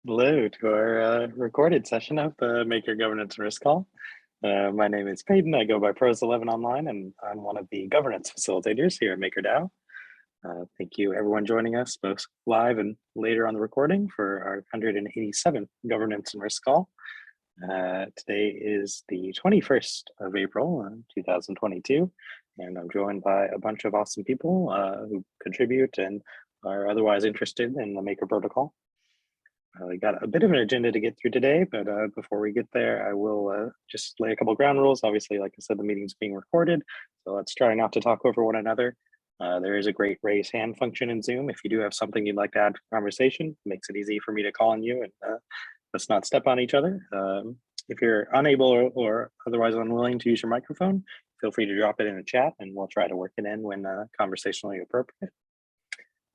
Hello to our recorded session of the Maker Governance Risk Call. My name is Peyton. I go by Pros11 online, and I'm one of the governance facilitators here at MakerDAO. Thank you, everyone joining us both live and later on the recording for our 187th Governance and Risk Call. Today is the 21st of April, 2022, and I'm joined by a bunch of awesome people who contribute and are otherwise interested in the Maker protocol. We got a bit of an agenda to get through today, but before we get there, I will just lay a couple ground rules. Obviously, like I said, the meeting's being recorded, so let's try not to talk over one another. There is a great raise hand function in Zoom. If you do have something you'd like to add to the conversation, it makes it easy for me to call on you and let's not step on each other. If you're unable or otherwise unwilling to use your microphone, feel free to drop it in the chat and we'll try to work it in when conversationally appropriate.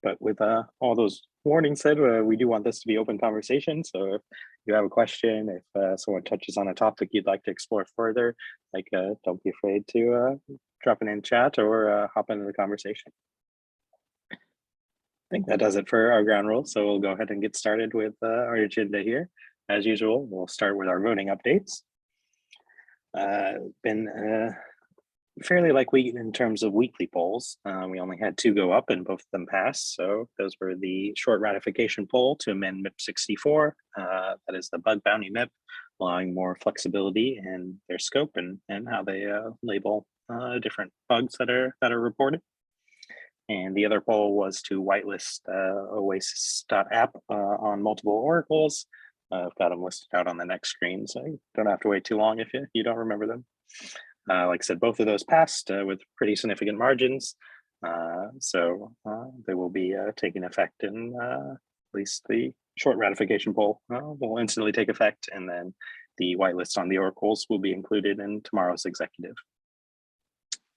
But with all those warnings said, we do want this to be open conversation. So if you have a question, if someone touches on a topic you'd like to explore further, like don't be afraid to drop it in chat or hop into the conversation. I think that does it for our ground rules. So we'll go ahead and get started with our agenda here. As usual, we'll start with our voting updates. Been fairly like week in terms of weekly polls. We only had 2 go up and both of them passed. So those were the short ratification poll to amend MIP 64. That is the bug bounty MIP, allowing more flexibility in their scope and how they label different bugs that are reported. And the other poll was to whitelist Oasis.app on multiple oracles. I've got them listed out on the next screen, so you don't have to wait too long if you don't remember them. Like I said, both of those passed with pretty significant margins. So they will be taking effect in at least the short ratification poll will instantly take effect. And then the whitelist on the oracles will be included in tomorrow's executive.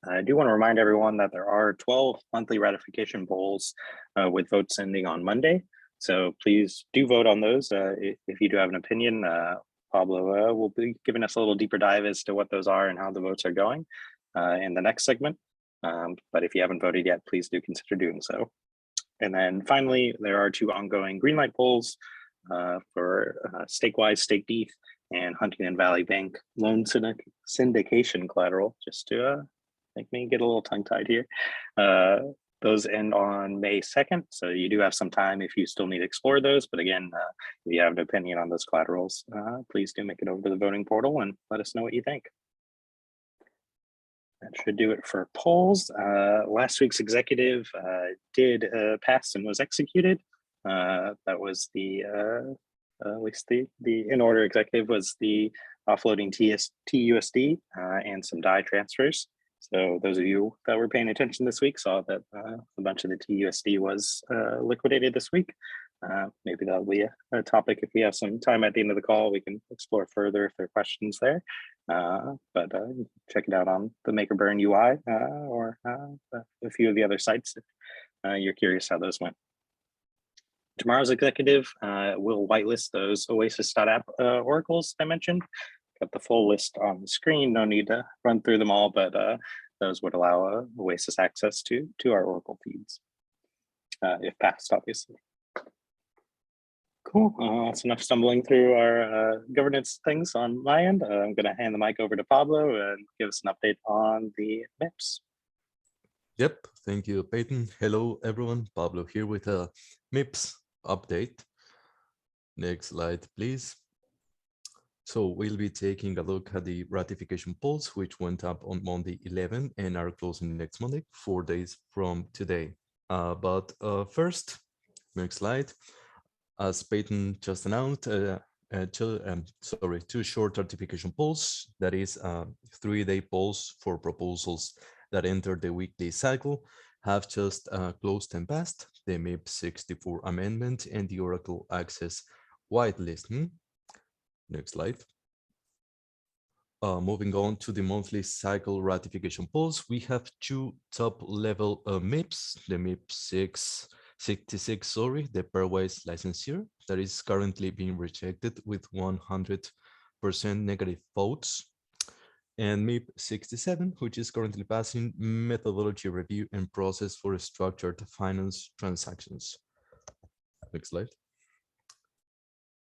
I do want to remind everyone that there are 12 monthly ratification polls with votes ending on Monday. So please do vote on those if you do have an opinion. Pablo will be giving us a little deeper dive as to what those are and how the votes are going in the next segment. But if you haven't voted yet, please do consider doing so. And then finally, there are 2 ongoing Greenlight polls for Stakewise, Stake ETH, and Huntington Valley Bank loan syndication collateral, just to make me get a little tongue-tied here. Those end on May 2nd, so you do have some time if you still need to explore those. But again, if you have an opinion on those collaterals, please do make it over to the voting portal and let us know what you think. That should do it for polls. Last week's executive did pass and was executed. That was the, at least the in-order executive was the offloading TUSD and some DAI transfers. So those of you that were paying attention this week saw that a bunch of the TUSD was liquidated this week. Maybe that'll be a topic if we have some time at the end of the call, we can explore further if there are questions there. But check it out on the Maker Burn UI or a few of the other sites if you're curious how those went. Tomorrow's executive will whitelist those Oasis.app oracles I mentioned. Got the full list on the screen, no need to run through them all, but those would allow Oasis access to our Oracle feeds, if passed, obviously. Cool, that's enough stumbling through our governance things on my end. I'm gonna hand the mic over to Pablo and give us an update on the MIPs. Yep, thank you, Peyton. Hello, everyone. Pablo here with a MIPS update. Next slide, please. So we'll be taking a look at the ratification polls, which went up on Monday 11 and are closing next Monday, 4 days from today. But first, next slide. As Peyton just announced, 2 short ratification polls, that is 3-day polls for proposals that enter the weekly cycle, have just closed and passed the MIP 64 amendment and the Oracle Access whitelisting. Next slide. Moving on to the monthly cycle ratification polls, we have 2 top-level MIPs, the MIP 66, the pairwise licensure that is currently being rejected with 100% negative votes, and MIP 67, which is currently passing methodology review and process for structured finance transactions. Next slide.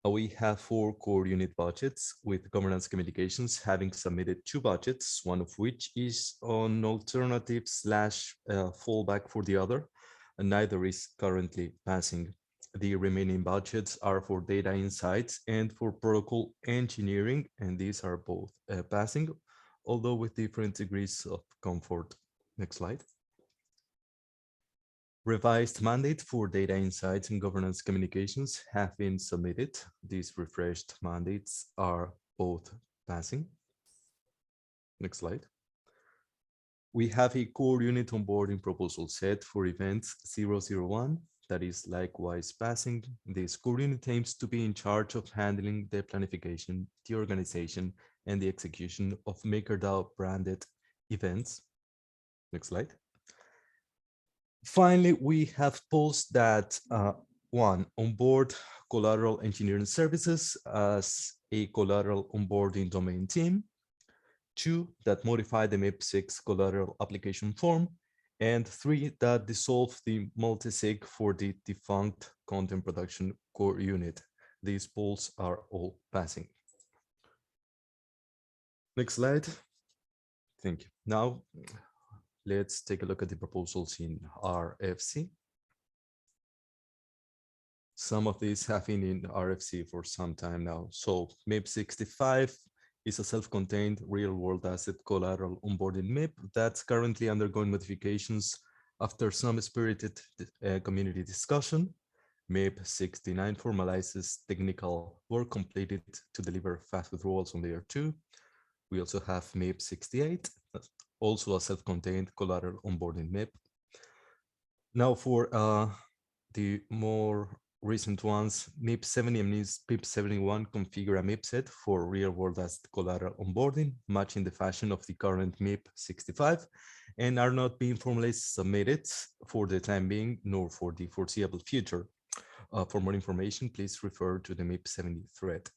We have 4 core unit budgets, with governance communications having submitted 2 budgets, one of which is on alternative/fallback for the other, and neither is currently passing. The remaining budgets are for data insights and for protocol engineering, and these are both passing, although with different degrees of comfort. Next slide. Revised mandate for data insights and governance communications have been submitted. These refreshed mandates are both passing. Next slide. We have a core unit onboarding proposal set for events 001 that is likewise passing. This core unit aims to be in charge of handling the planification, the organization, and the execution of MakerDAO branded events. Next slide. Finally, we have polls that 1, onboard collateral engineering services as a collateral onboarding domain team. 2, that modify the MIP6 collateral application form. And 3, that dissolve the multi-sig for the defunct content production core unit. These polls are all passing. Next slide. Thank you. Now, let's take a look at the proposals in RFC. Some of these have been in RFC for some time now. So MIP65 is a self-contained real-world asset collateral onboarding MIP that's currently undergoing modifications after some spirited community discussion. MIP69 formalizes technical work completed to deliver fast withdrawals on layer 2. We also have MIP68, also a self-contained collateral onboarding MIP. Now for the more recent ones, MIP70 and MIP71 configure a MIP set for real-world asset collateral onboarding, matching the fashion of the current MIP65, and are not being formally submitted for the time being, nor for the foreseeable future. For more information, please refer to the MIP70 thread.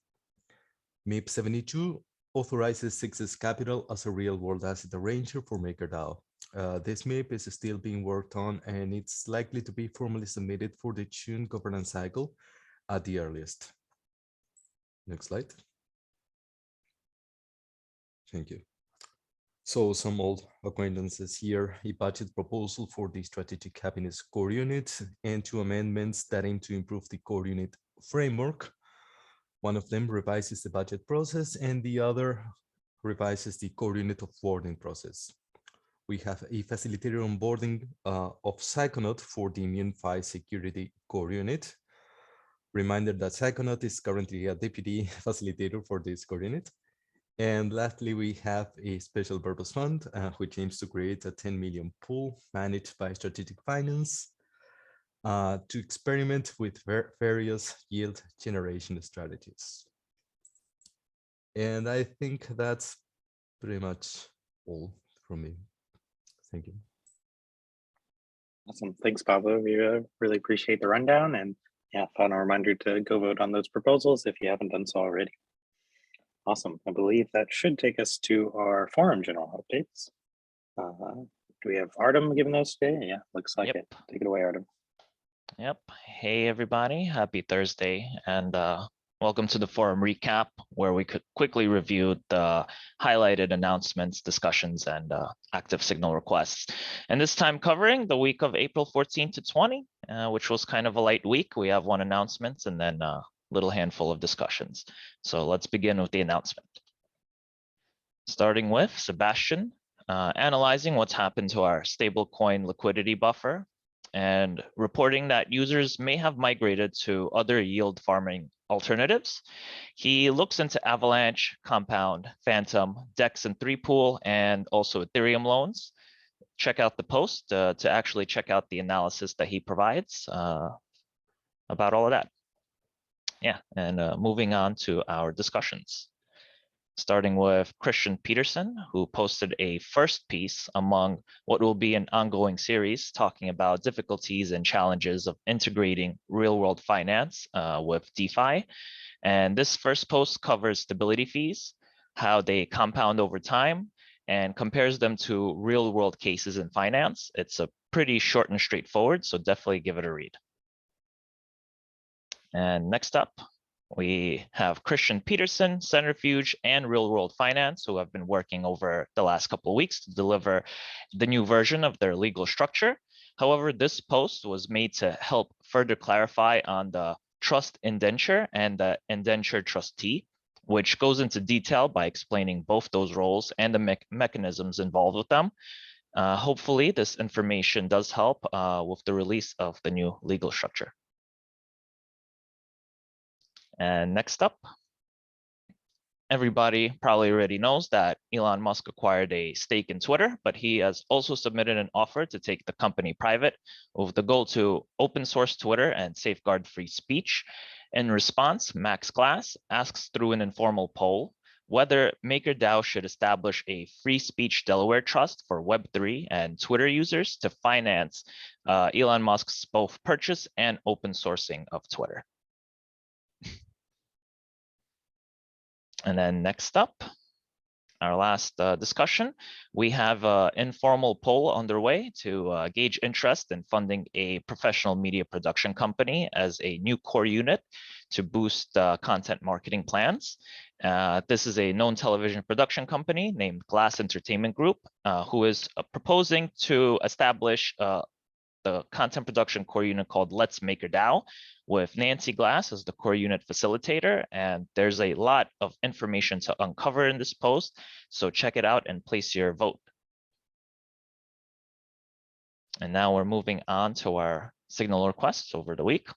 MIP72 authorizes Success Capital as a real-world asset arranger for MakerDAO. This MIP is still being worked on, and it's likely to be formally submitted for the June governance cycle at the earliest. Next slide. Thank you. So some old acquaintances here, a budget proposal for the strategic happiness core unit and 2 amendments that aim to improve the core unit framework. One of them revises the budget process and the other revises the core unit offboarding process. We have a facilitator onboarding of Psychonaut for the Immune-Fi security core unit. Reminder that Psychonaut is currently a deputy facilitator for this core unit. And lastly, we have a special purpose fund, which aims to create a 10 million pool managed by strategic finance to experiment with various yield generation strategies. And I think that's pretty much all from me. Thank you. Awesome. Thanks, Pablo. We really appreciate the rundown, and yeah, final reminder to go vote on those proposals if you haven't done so already. Awesome. I believe that should take us to our forum general updates. Do we have Artem giving those today? Yeah, looks like it. Take it away, Artem. Yep. Hey, everybody. Happy Thursday. And welcome to the forum recap, where we could quickly review the highlighted announcements, discussions, and active signal requests. And this time covering the week of April 14 to 20, which was kind of a light week. We have 1 announcement and then a little handful of discussions. So let's begin with the announcement. Starting with Sebastian, analyzing what's happened to our stablecoin liquidity buffer and reporting that users may have migrated to other yield farming alternatives. He looks into Avalanche, Compound, Phantom, DEX and 3Pool, and also Ethereum loans. Check out the post to actually check out the analysis that he provides about all of that. Yeah, and moving on to our discussions. Starting with Christian Peterson, who posted a first piece among what will be an ongoing series talking about difficulties and challenges of integrating real-world finance with DeFi. And this first post covers stability fees, how they compound over time, and compares them to real-world cases in finance. It's a pretty short and straightforward, so definitely give it a read. And next up, We have Christian Peterson, Centrifuge, and Real World Finance, who have been working over the last couple of weeks to deliver the new version of their legal structure. However, this post was made to help further clarify on the trust indenture and the indenture trustee, which goes into detail by explaining both those roles and the mechanisms involved with them. Hopefully, this information does help with the release of the new legal structure. And next up, everybody probably already knows that Elon Musk acquired a stake in Twitter, but he has also submitted an offer to take the company private with the goal to open source Twitter and safeguard free speech. In response, Max Glass asks through an informal poll whether MakerDAO should establish a free speech Delaware trust for Web3 and Twitter users to finance Elon Musk's both purchase and open sourcing of Twitter. And then next up, our last discussion, we have an informal poll underway to gauge interest in funding a professional media production company as a new core unit to boost content marketing plans. This is a known television production company named Glass Entertainment Group, who is proposing to establish the content production core unit called Let's MakerDAO, with Nancy Glass as the core unit facilitator. And there's a lot of information to uncover in this post, so check it out and place your vote. And now we're moving on to our signal requests over the week.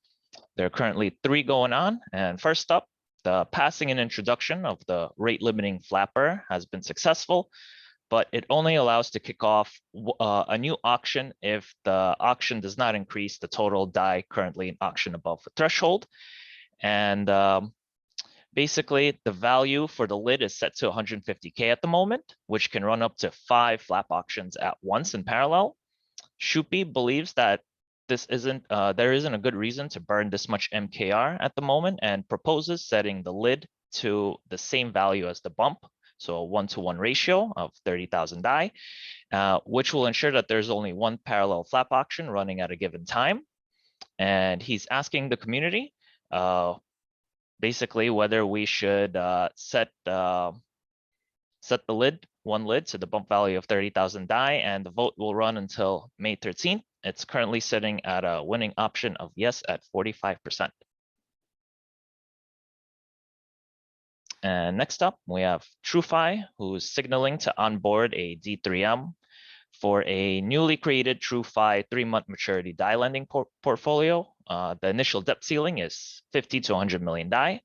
There are currently 3 going on. And first up, the passing and introduction of the rate limiting flapper has been successful, but it only allows to kick off a new auction if the auction does not increase the total DAI currently in auction above the threshold. And basically, the value for the lid is set to 150K at the moment, which can run up to 5 flap auctions at once in parallel. 𝘱𝘰𝘃 believes that there isn't a good reason to burn this much MKR at the moment, and proposes setting the lid to the same value as the bump, so a 1-to-1 ratio of 30,000 DAI, which will ensure that there's only one parallel flap auction running at a given time. And he's asking the community basically whether we should set the one lid to the bump value of 30,000 DAI, and the vote will run until May 13th. It's currently sitting at a winning option of yes at 45%. And next up, we have TrueFi, who's signaling to onboard a D3M for a newly created TrueFi 3-month maturity DAI lending portfolio. The initial debt ceiling is 50 to 100 million DAI.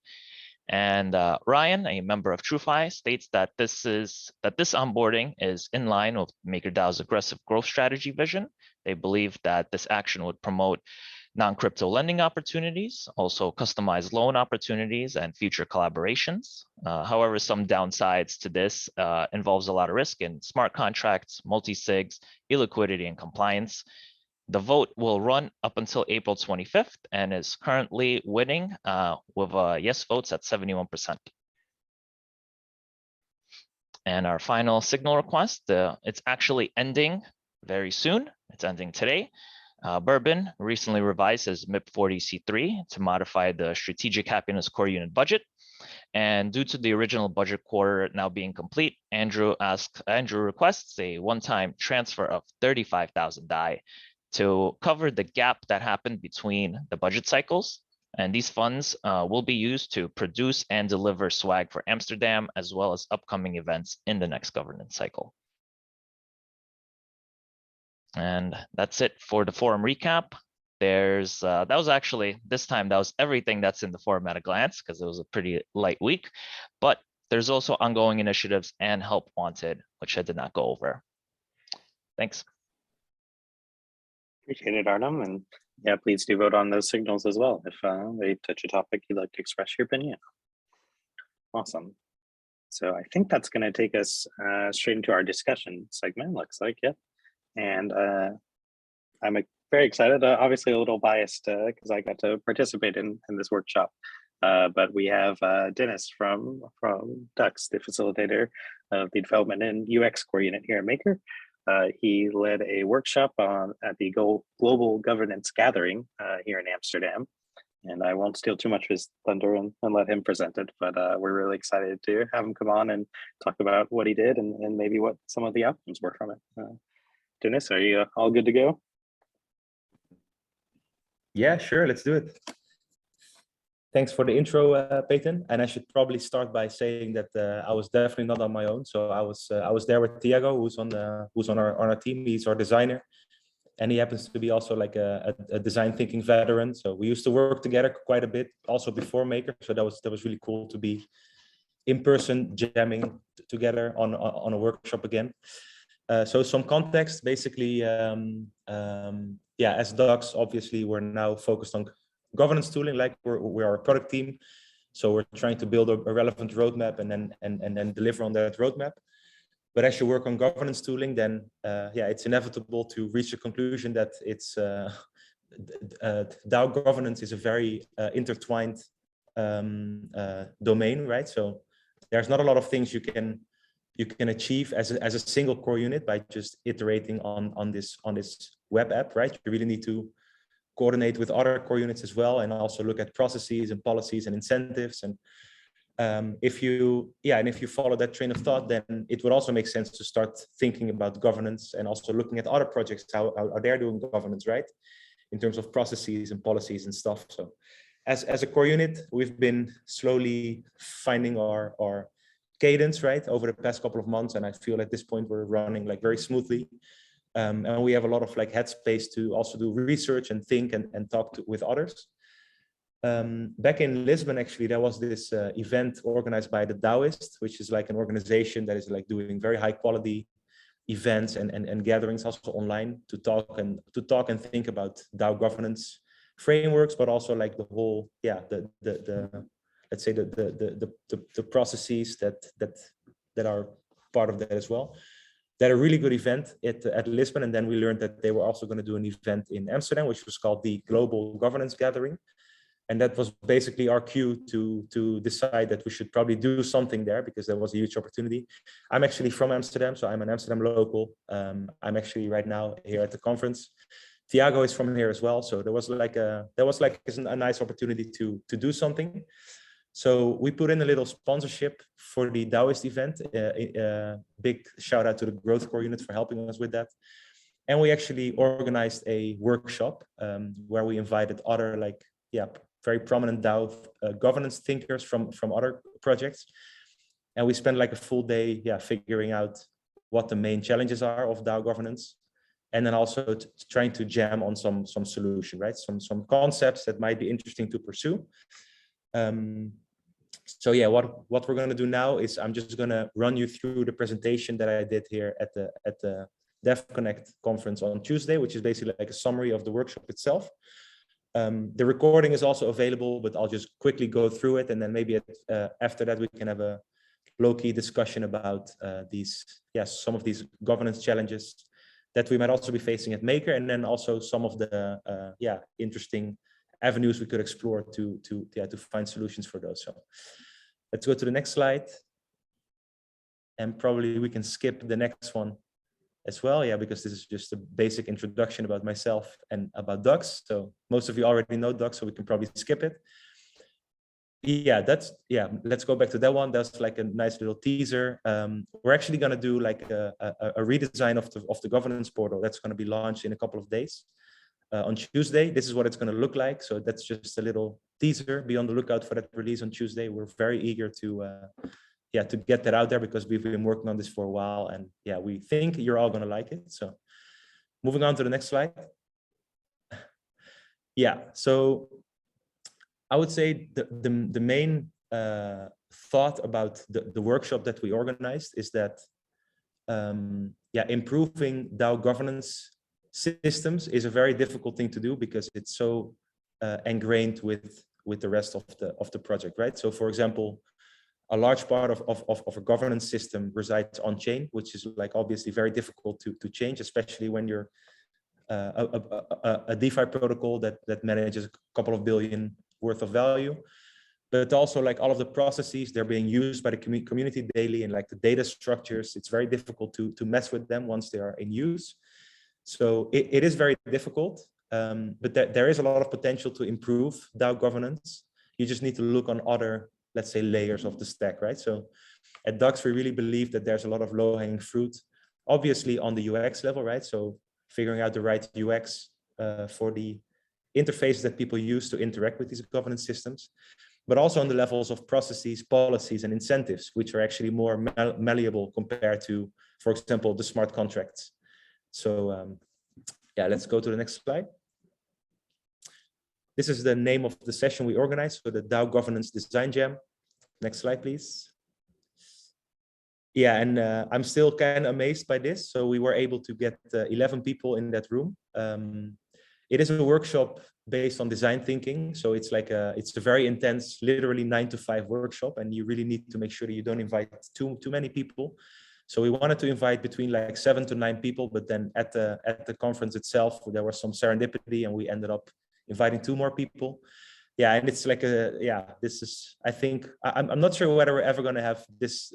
And Ryan, a member of TrueFi, states that this onboarding is in line with MakerDAO's aggressive growth strategy vision. They believe that this action would promote non-crypto lending opportunities, also customized loan opportunities, and future collaborations. However, some downsides to this involves a lot of risk in smart contracts, multi-sigs, illiquidity, and compliance. The vote will run up until April 25th and is currently winning with yes votes at 71%. And our final signal request, it's actually ending very soon. It's ending today. Bourbon recently revised his MIP 40C3 to modify the Strategic Happiness Core Unit budget. And due to the original budget quarter now being complete, Andrew requests a one-time transfer of 35,000 DAI to cover the gap that happened between the budget cycles. And these funds will be used to produce and deliver swag for Amsterdam, as well as upcoming events in the next governance cycle. And that's it for the forum recap. There's that was actually, this time, that was everything that's in the forum at a glance, because it was a pretty light week. But there's also ongoing initiatives and help wanted, which I did not go over. Thanks. Appreciate it, Artem. And yeah, please do vote on those signals as well if they touch a topic you'd like to express your opinion. Awesome. So I think that's going to take us straight into our discussion segment, looks like, yep. And I'm very excited, obviously a little biased because I got to participate in this workshop. But we have Dennis from Dux, the facilitator of the development and UX core unit here at Maker. He led a workshop at the Global Governance Gathering here in Amsterdam. And I won't steal too much of his thunder and let him present it, but we're really excited to have him come on and talk about what he did and maybe what some of the outcomes were from it. Dennis, are you all good to go? Yeah, sure, let's do it. Thanks for the intro, Peyton. And I should probably start by saying that I was definitely not on my own. So I was there with Thiago, who's on our team. He's our designer, and he happens to be also like a design thinking veteran. So we used to work together quite a bit, also before Maker. So that was really cool to be in person jamming together on a workshop again. So some context, basically, yeah, as Docs, obviously, we're now focused on governance tooling, like we're a product team. So we're trying to build a relevant roadmap and then deliver on that roadmap. But as you work on governance tooling, then yeah, it's inevitable to reach a conclusion that it's DAO governance is a very intertwined domain, right? So there's not a lot of things you can achieve as a single core unit by just iterating on this web app, right? You really need to coordinate with other core units as well, and also look at processes and policies and incentives. And if you follow that train of thought, then it would also make sense to start thinking about governance and also looking at other projects, how they're doing governance, right? In terms of processes and policies and stuff. So as a core unit, we've been slowly finding our cadence, right, over the past couple of months. And I feel at this point we're running like very smoothly. And we have a lot of like headspace to also do research and think and talk with others. Back in Lisbon, actually, there was this event organized by the Taoist, which is like an organization that is like doing very high quality events and gatherings also online to talk and think about DAO governance frameworks, but also like the whole, yeah, let's say the processes that are part of that as well. They had a really good event at Lisbon, and then we learned that they were also going to do an event in Amsterdam, which was called the Global Governance Gathering. And that was basically our cue to decide that we should probably do something there, because there was a huge opportunity. I'm actually from Amsterdam, so I'm an Amsterdam local. I'm actually right now here at the conference. Thiago is from here as well, so there was like a nice opportunity to do something. So we put in a little sponsorship for the Taoist event. Big shout out to the Growth Core unit for helping us with that. And we actually organized a workshop where we invited other very prominent DAO governance thinkers from other projects. And we spent like a full day figuring out what the main challenges are of DAO governance. And then also trying to jam on some solution, right? Some concepts that might be interesting to pursue. So yeah, what we're going to do now is I'm just going to run you through the presentation that I did here at the DevConnect conference on Tuesday, which is basically like a summary of the workshop itself. The recording is also available, but I'll just quickly go through it, and then maybe after that we can have a low-key discussion about some of these governance challenges that we might also be facing at Maker, and then also some of the interesting avenues we could explore to find solutions for those. So let's go to the next slide, and probably we can skip the next one as well, because this is just a basic introduction about myself and about Docs. So most of you already know Docs, so we can probably skip it. Let's go back to that one. That's like a nice little teaser. We're actually going to do like a redesign of the governance portal that's going to be launched in a couple of days. On Tuesday, this is what it's going to look like. So that's just a little teaser. Be on the lookout for that release on Tuesday. We're very eager to get that out there, because we've been working on this for a while, and we think you're all going to like it. So moving on to the next slide. So I would say the main thought about the workshop that we organized is that improving DAO governance systems is a very difficult thing to do, because it's so ingrained with the rest of the project, right? So for example, a large part of a governance system resides on chain, which is like obviously very difficult to change, especially when you're a DeFi protocol that manages a couple of billion worth of value. But also like all of the processes, they're being used by the community daily, and like the data structures, it's very difficult to mess with them once they are in use. So it is very difficult. But there is a lot of potential to improve DAO governance. You just need to look on other, let's say, layers of the stack, right? So at Dux, we really believe that there's a lot of low-hanging fruit, obviously on the UX level, right? So figuring out the right UX for the interfaces that people use to interact with these governance systems, but also on the levels of processes, policies, and incentives, which are actually more malleable compared to, for example, the smart contracts. So yeah, let's go to the next slide. This is the name of the session we organized, so the DAO Governance Design Jam. Next slide, please. Yeah, and I'm still kind of amazed by this. So we were able to get 11 people in that room. It is a workshop based on design thinking. So it's like it's a very intense, literally 9 to 5 workshop, and you really need to make sure that you don't invite too many people. So we wanted to invite between like 7 to 9 people, but then at the conference itself, there was some serendipity, and we ended up inviting 2 more people. Yeah, and it's like this is, I think, I'm not sure whether we're ever going to have this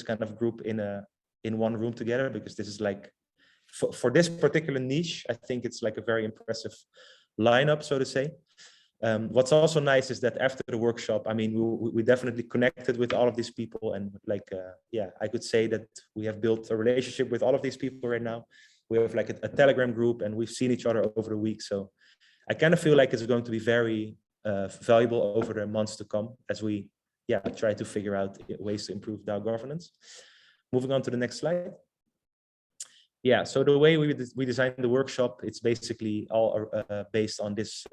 kind of group in one room together, because this is like, for this particular niche, I think it's like a very impressive lineup, so to say. What's also nice is that after the workshop, I mean, we definitely connected with all of these people, and like, yeah, I could say that we have built a relationship with all of these people right now. We have like a Telegram group, and we've seen each other over the week. So I kind of feel like it's going to be very valuable over the months to come as we try to figure out ways to improve DAO governance. Moving on to the next slide. Yeah, so the way we designed the workshop, it's basically all based on this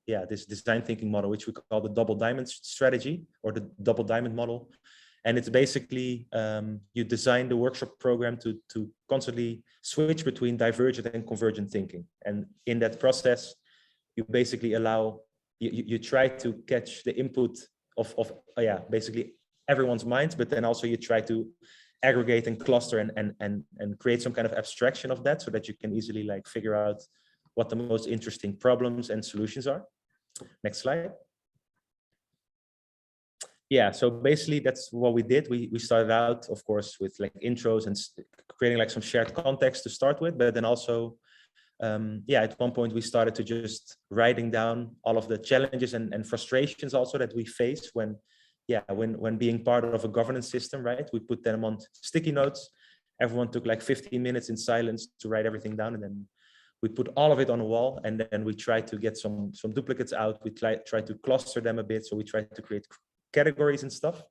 this design thinking model, which we call the double diamond strategy, or the double diamond model. And it's basically you design the workshop program to constantly switch between divergent and convergent thinking. And in that process, you basically allow, you try to catch the input of basically everyone's minds, but then also you try to aggregate and cluster and create some kind of abstraction of that, so that you can easily like figure out what the most interesting problems and solutions are. Next slide. Yeah, so basically that's what we did. We started out, of course, with like intros and creating like some shared context to start with, but then also at one point we started to just writing down all of the challenges and frustrations also that we face when being part of a governance system, right? We put them on sticky notes. Everyone took like 15 minutes in silence to write everything down, and then we put all of it on a wall, and then we try to get some duplicates out. We try to cluster them a bit, so we try to create categories and stuff.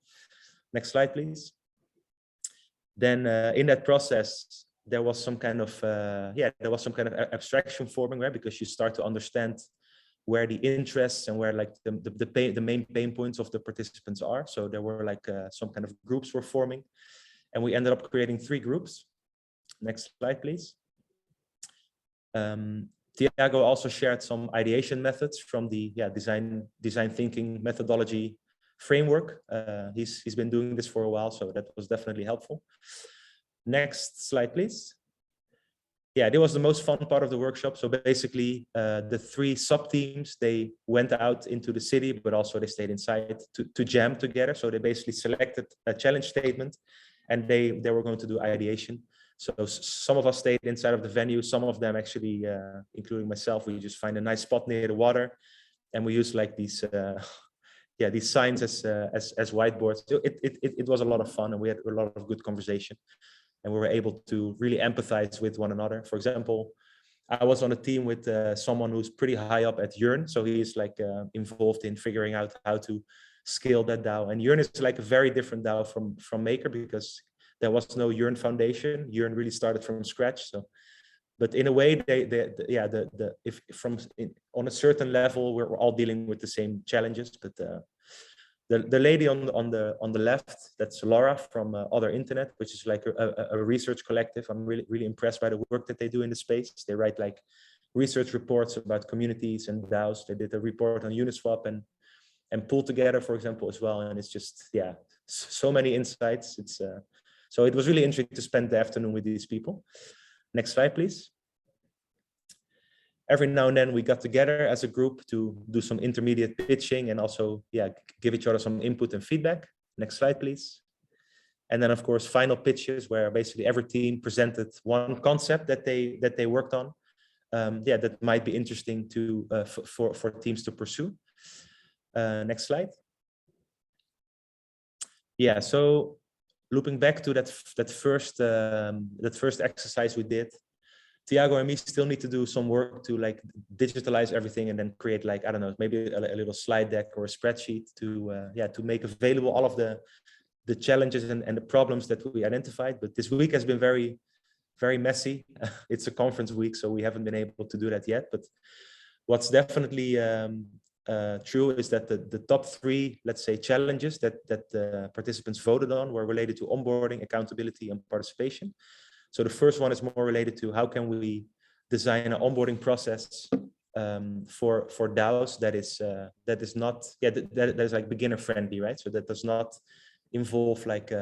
Next slide, please. Then in that process, there was some kind of abstraction forming, right? Because you start to understand where the interests and where like the main pain points of the participants are. So there were like some kind of groups were forming, and we ended up creating 3 groups. Next slide, please. Thiago also shared some ideation methods from the design thinking methodology framework. He's been doing this for a while, so that was definitely helpful. Next slide, please. Yeah, that was the most fun part of the workshop. So basically, the 3 sub-teams, they went out into the city, but also they stayed inside to jam together. So they basically selected a challenge statement, and they were going to do ideation. So some of us stayed inside of the venue. Some of them actually, including myself, we just find a nice spot near the water, and we use like these these signs as whiteboards. So it was a lot of fun, and we had a lot of good conversation. And we were able to really empathize with one another. For example, I was on a team with someone who's pretty high up at 𝘰𝘰𝘮. So he's like involved in figuring out how to scale that DAO. And 𝘰𝘰𝘮 is like a very different DAO from Maker, because there was no 𝘰𝘰𝘮 foundation. 𝘰𝘰𝘮 really started from scratch. So, but in a way, on a certain level, we're all dealing with the same challenges. But the lady on the left, that's Laura from Other Internet, which is like a research collective. I'm really impressed by the work that they do in the space. They write like research reports about communities and DAOs. They did a report on Uniswap and Pull Together, for example, as well. And it's just so many insights. It's so it was really interesting to spend the afternoon with these people. Next slide, please. Every now and then we got together as a group to do some intermediate pitching and also give each other some input and feedback. Next slide, please. And then of course, final pitches where basically every team presented one concept that they worked on. yeah, that might be interesting to for teams to pursue. Next slide. Yeah, so looping back to that first exercise we did, Thiago and me still need to do some work to like digitalize everything and then create like, I don't know, maybe a little slide deck or a spreadsheet to yeah, to make available all of the challenges and the problems that we identified. But this week has been very messy. It's a conference week, so we haven't been able to do that yet. But what's definitely true is that the top 3, let's say, challenges that the participants voted on were related to onboarding, accountability, and participation. So the first one is more related to how can we design an onboarding process for DAOs that is not, yeah, that is like beginner friendly, right? So that does not involve like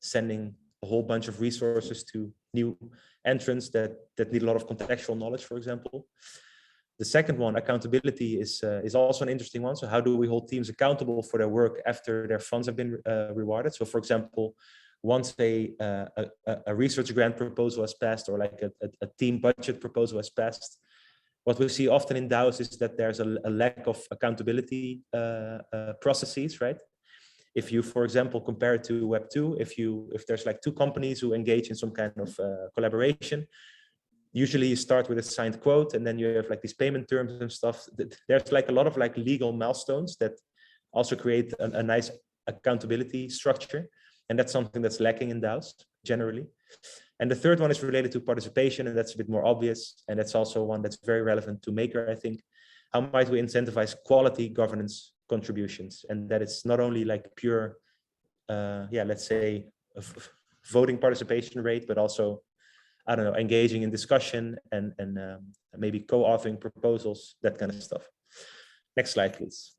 sending a whole bunch of resources to new entrants that need a lot of contextual knowledge, for example. The second one, accountability, is also an interesting one. So how do we hold teams accountable for their work after their funds have been rewarded? So for example, once a research grant proposal has passed, or like a team budget proposal has passed, what we see often in DAOs is that there's a lack of accountability processes, right? If you, for example, compare it to Web2, if there's like 2 companies who engage in some kind of collaboration, usually you start with a signed quote, and then you have like these payment terms and stuff. There's like a lot of like legal milestones that also create a nice accountability structure. And that's something that's lacking in DAOs generally. And the third one is related to participation, and that's a bit more obvious. And that's also one that's very relevant to Maker, I think. How might we incentivize quality governance contributions? And that it's not only like pure, yeah, let's say voting participation rate, but also, I don't know, engaging in discussion and maybe co-authoring proposals, that kind of stuff. Next slide, please.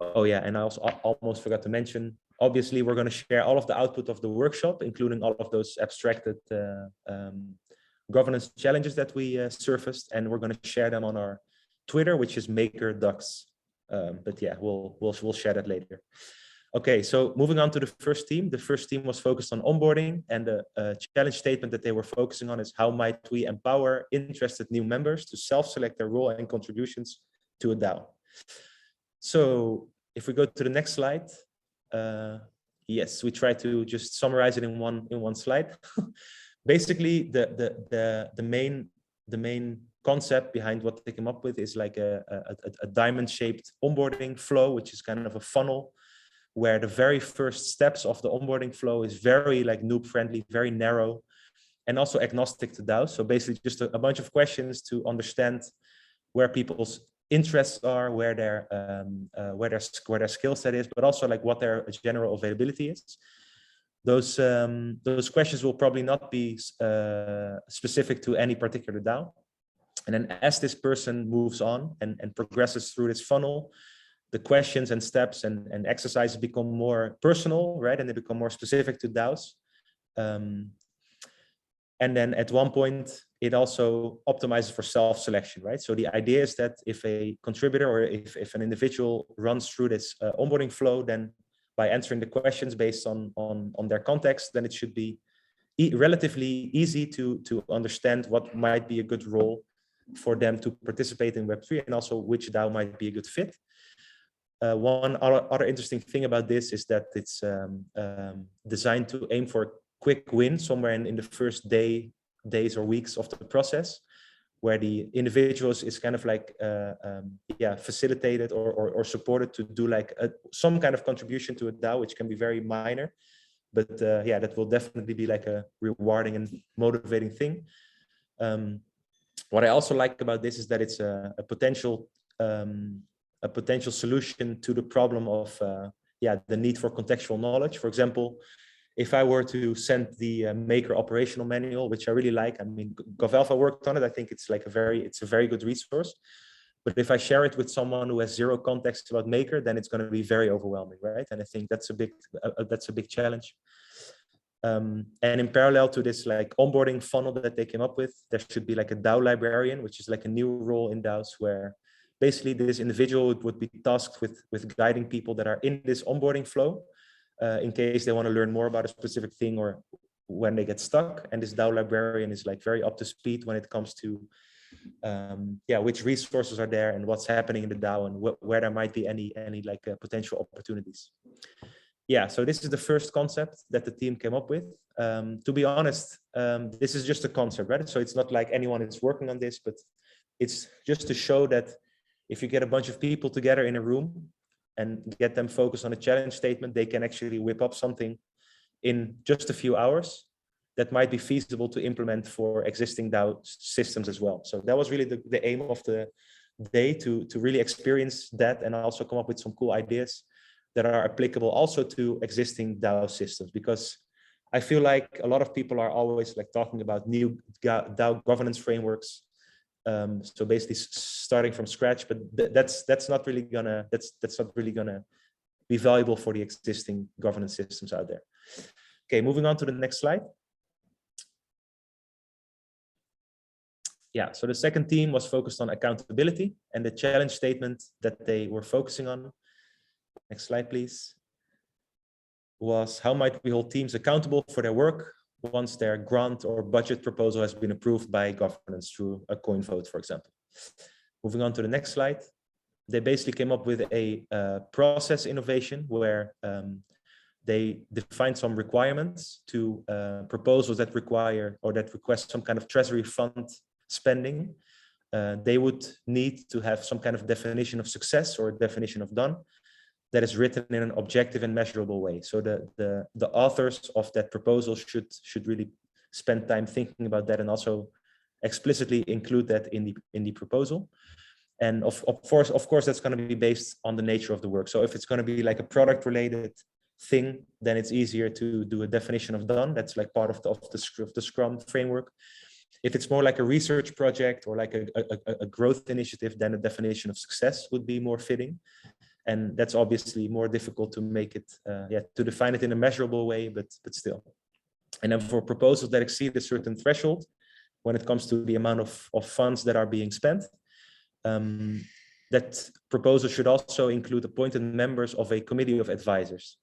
Oh yeah, and I also almost forgot to mention, obviously, we're going to share all of the output of the workshop, including all of those abstracted governance challenges that we surfaced, and we're going to share them on our Twitter, which is MakerDucks. But yeah, we'll share that later. Okay, so moving on to the first team. The first team was focused on onboarding, and the challenge statement that they were focusing on is how might we empower interested new members to self-select their role and contributions to a DAO. So if we go to the next slide, yes, we try to just summarize it in one slide. Basically, the main concept behind what they came up with is like a diamond-shaped onboarding flow, which is kind of a funnel, where the very first steps of the onboarding flow is very like noob friendly, very narrow, and also agnostic to DAOs. So basically just a bunch of questions to understand where people's interests are, where their skill set is, but also like what their general availability is. Those questions will probably not be specific to any particular DAO. And then as this person moves on and progresses through this funnel, the questions and steps and exercises become more personal, right? And they become more specific to DAOs. And then at one point, it also optimizes for self-selection, right? So the idea is that if a contributor or if an individual runs through this onboarding flow, then by answering the questions based on their context, then it should be relatively easy to understand what might be a good role for them to participate in Web3, and also which DAO might be a good fit. One other interesting thing about this is that it's designed to aim for a quick win somewhere in the first days or weeks of the process, where the individuals is kind of like yeah, facilitated or supported to do like some kind of contribution to a DAO, which can be very minor, but yeah, that will definitely be like a rewarding and motivating thing. What I also like about this is that it's a potential solution to the problem of yeah, the need for contextual knowledge. For example, if I were to send the Maker operational manual, which I really like, I mean, 𝘠𝑚 worked on it. I think it's like it's a very good resource. But if I share it with someone who has zero context about Maker, then it's going to be very overwhelming, right? And I think that's a big challenge. And in parallel to this like onboarding funnel that they came up with, there should be like a DAO librarian, which is like a new role in DAOs, where basically this individual would be tasked with guiding people that are in this onboarding flow, in case they want to learn more about a specific thing, or when they get stuck. And this DAO librarian is like very up to speed when it comes to which resources are there and what's happening in the DAO and where there might be any like potential opportunities. Yeah, so this is the first concept that the team came up with. To be honest, this is just a concept, right? So it's not like anyone is working on this, but it's just to show that if you get a bunch of people together in a room and get them focused on a challenge statement, they can actually whip up something in just a few hours that might be feasible to implement for existing DAO systems as well. So that was really the aim of the day, to really experience that and also come up with some cool ideas that are applicable also to existing DAO systems, because I feel like a lot of people are always like talking about new DAO governance frameworks. So basically starting from scratch, but that's not really gonna be valuable for the existing governance systems out there. Okay, moving on to the next slide. Yeah, so the second theme was focused on accountability, and the challenge statement that they were focusing on, next slide please, was how might we hold teams accountable for their work once their grant or budget proposal has been approved by governance through a coin vote, for example. Moving on to the next slide, they basically came up with a process innovation where they defined some requirements to proposals that require or that request some kind of treasury fund spending. They would need to have some kind of definition of success or definition of done that is written in an objective and measurable way. So the authors of that proposal should really spend time thinking about that and also explicitly include that in the proposal. And of course, that's going to be based on the nature of the work. So if it's going to be like a product related thing, then it's easier to do a definition of done. That's like part of the Scrum framework. If it's more like a research project or like a growth initiative, then a definition of success would be more fitting. And that's obviously more difficult to make it, to define it in a measurable way, but still. And then for proposals that exceed a certain threshold, when it comes to the amount of funds that are being spent, that proposal should also include appointed members of a committee of advisors.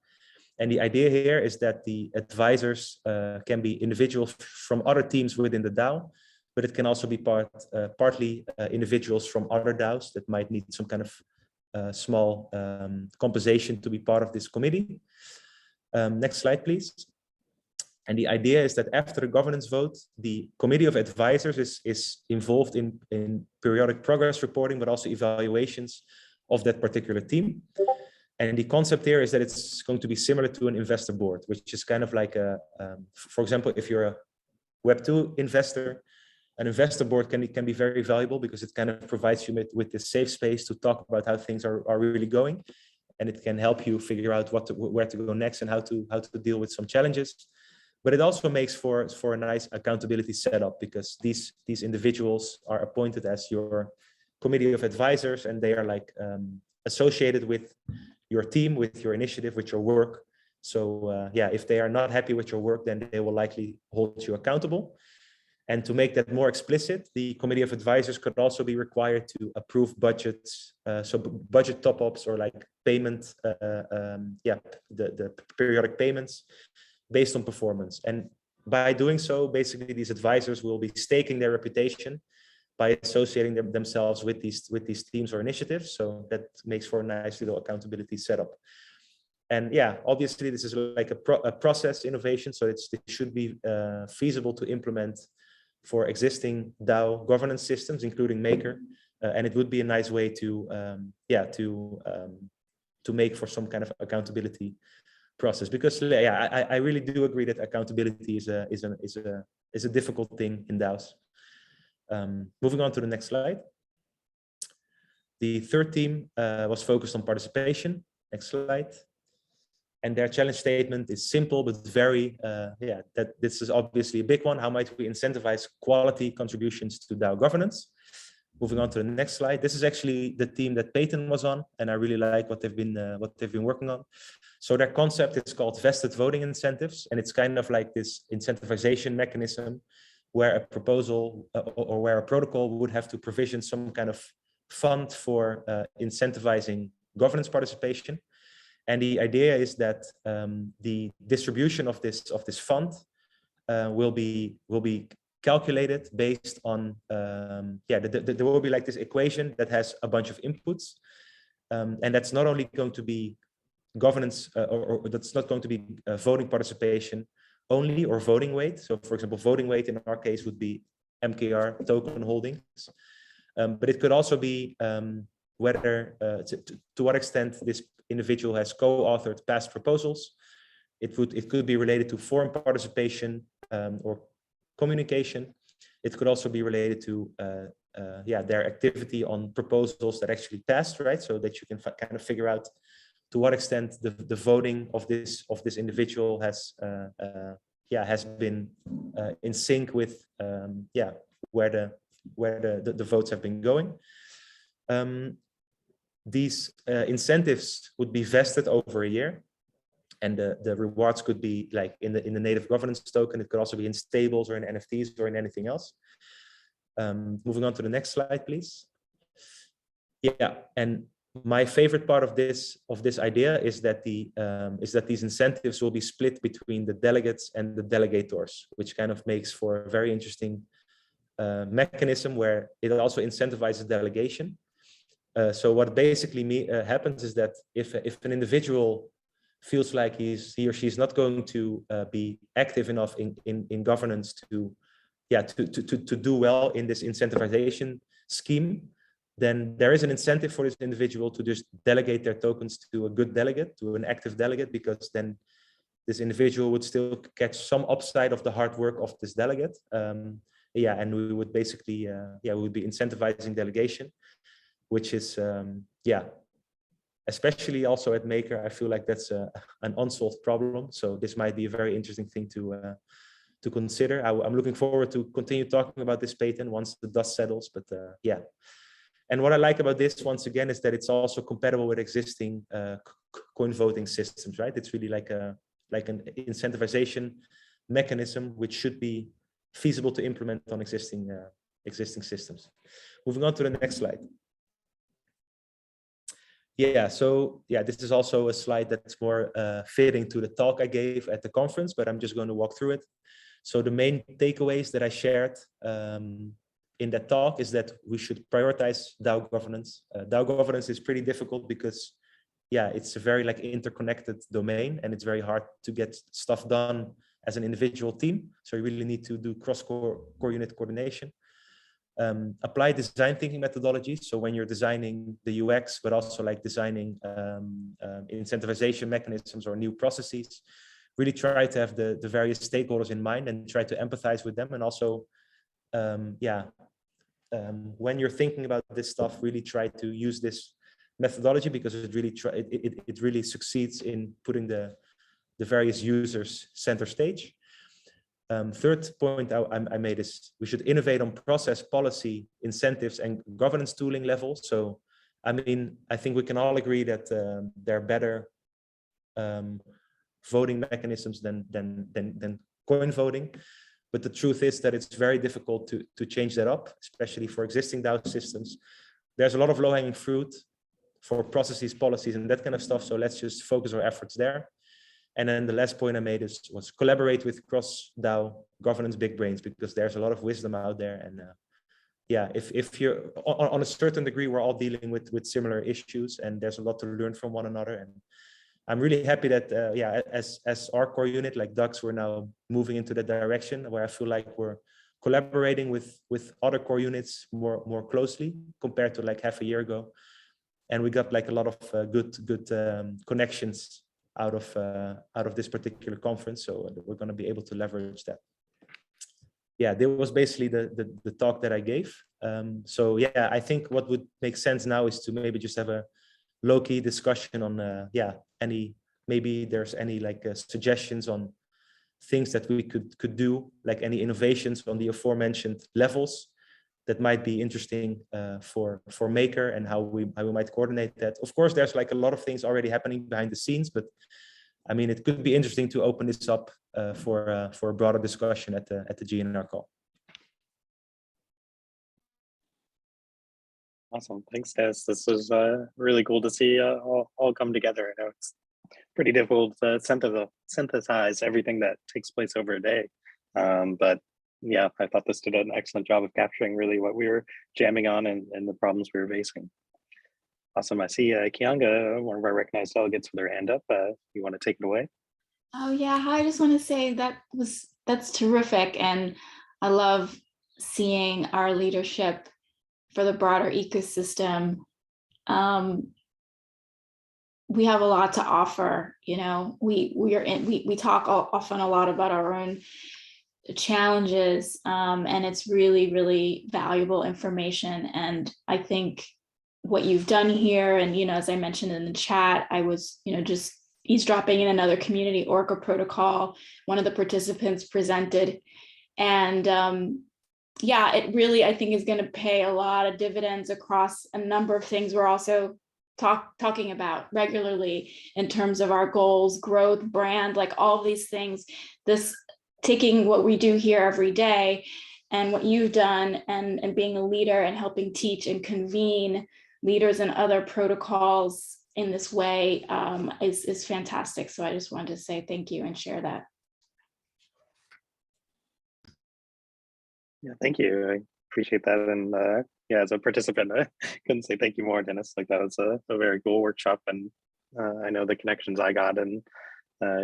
And the idea here is that the advisors can be individuals from other teams within the DAO, but it can also be partly individuals from other DAOs that might need some kind of small compensation to be part of this committee. Next slide, please. And the idea is that after the governance vote, the committee of advisors is involved in periodic progress reporting, but also evaluations of that particular team. And the concept here is that it's going to be similar to an investor board, which is kind of like for example, if you're a Web2 investor, an investor board can be very valuable because it kind of provides you with this safe space to talk about how things are really going. And it can help you figure out where to go next and how to deal with some challenges. But it also makes for a nice accountability setup because these individuals are appointed as your committee of advisors, and they are like associated with your team, with your initiative, with your work. So if they are not happy with your work, then they will likely hold you accountable. And to make that more explicit, the committee of advisors could also be required to approve budgets, so budget top-ups or like payment, the periodic payments based on performance. And by doing so, basically these advisors will be staking their reputation by associating themselves with these teams or initiatives. So that makes for a nice little accountability setup. And yeah, obviously this is like a process innovation. So it should be feasible to implement for existing DAO governance systems, including Maker. And it would be a nice way to make for some kind of accountability process. Because I really do agree that accountability is a difficult thing in DAOs. Moving on to the next slide. The third team was focused on participation. Next slide. And their challenge statement is simple, but very, that this is obviously a big one. How might we incentivize quality contributions to DAO governance? Moving on to the next slide. This is actually the team that Peyton was on, and I really like what they've been working on. So their concept is called vested voting incentives, and it's kind of like this incentivization mechanism where a proposal or where a protocol would have to provision some kind of fund for incentivizing governance participation. And the idea is that the distribution of this fund will be calculated based on there will be like this equation that has a bunch of inputs, and that's not only going to be governance or that's not going to be voting participation only or voting weight. So for example, voting weight in our case would be MKR token holdings, but it could also be whether to what extent this individual has co-authored past proposals. It could be related to forum participation or communication. It could also be related to their activity on proposals that actually passed, right? So that you can kind of figure out to what extent the voting of this individual has been in sync with where the votes have been going. These incentives would be vested over a year, and the rewards could be like in the native governance token. It could also be in stables or in NFTs or in anything else. Moving on to the next slide, please. Yeah, and my favorite part of this idea is that these incentives will be split between the delegates and the delegators, which kind of makes for a very interesting mechanism where it also incentivizes delegation. So what basically happens is that if an individual feels like he or she is not going to be active enough in governance to do well in this incentivization scheme, then there is an incentive for this individual to just delegate their tokens to a good delegate, to an active delegate, because then this individual would still catch some upside of the hard work of this delegate. And we would basically, we would be incentivizing delegation, which is, especially also at Maker, I feel like that's an unsolved problem. So this might be a very interesting thing to consider. I'm looking forward to continue talking about this patent once the dust settles, but And what I like about this, once again, is that it's also compatible with existing coin voting systems, right? It's really like an incentivization mechanism, which should be feasible to implement on existing systems. Moving on to the next slide. This is also a slide that's more fitting to the talk I gave at the conference, but I'm just going to walk through it. So the main takeaways that I shared in that talk is that we should prioritize DAO governance. DAO governance is pretty difficult because, it's a very interconnected domain, and it's very hard to get stuff done as an individual team. So you really need to do cross-core unit coordination. Apply design thinking methodologies. So when you're designing the UX, but also designing incentivization mechanisms or new processes, really try to have the various stakeholders in mind and try to empathize with them. And also, when you're thinking about this stuff, really try to use this methodology, because it really succeeds in putting the various users center stage. Third point I made is we should innovate on process, policy, incentives, and governance tooling level. So, I mean, I think we can all agree that there are better voting mechanisms than coin voting. But the truth is that it's very difficult to change that up, especially for existing DAO systems. There's a lot of low-hanging fruit for processes, policies, and that kind of stuff. So let's just focus our efforts there. And then the last point I made was collaborate with cross-DAO governance big brains, because there's a lot of wisdom out there. And if you're on a certain degree, we're all dealing with similar issues, and there's a lot to learn from one another. And I'm really happy that, as our core unit, like DUX, we're now moving into that direction where I feel like we're collaborating with other core units more closely compared to half a year ago. And we got a lot of good connections out of this particular conference. So we're going to be able to leverage that. That was basically the talk that I gave. I think what would make sense now is to maybe just have a low-key discussion on maybe there's any suggestions on things that we could do, like any innovations on the aforementioned levels that might be interesting for Maker, and how we might coordinate that. Of course, there's a lot of things already happening behind the scenes, but I mean, it could be interesting to open this up for a broader discussion at the GNR call. Awesome, thanks, Des. This was really cool to see all come together. I know it's pretty difficult to synthesize everything that takes place over a day. But yeah, I thought this did an excellent job of capturing really what we were jamming on and the problems we were facing. Awesome. I see Kianga, one of our recognized delegates, with her hand up. You want to take it away? Oh yeah, I just want to say that's terrific, and I love seeing our leadership for the broader ecosystem. We have a lot to offer. You know, we talk often a lot about our own challenges, and it's really, really valuable information. And I think what you've done here, and as I mentioned in the chat, I was just eavesdropping in another community Orca protocol. One of the participants presented, and yeah, it really, I think, is going to pay a lot of dividends across a number of things we're also talking about regularly in terms of our goals, growth, brand, like all these things. This taking what we do here every day and what you've done, and being a leader and helping teach and convene leaders and other protocols in this way is fantastic. So I just wanted to say thank you and share that. Yeah, thank you. I appreciate that. And yeah, as a participant, I couldn't say thank you more, Dennis. Like, that was a very cool workshop, and I know the connections I got, and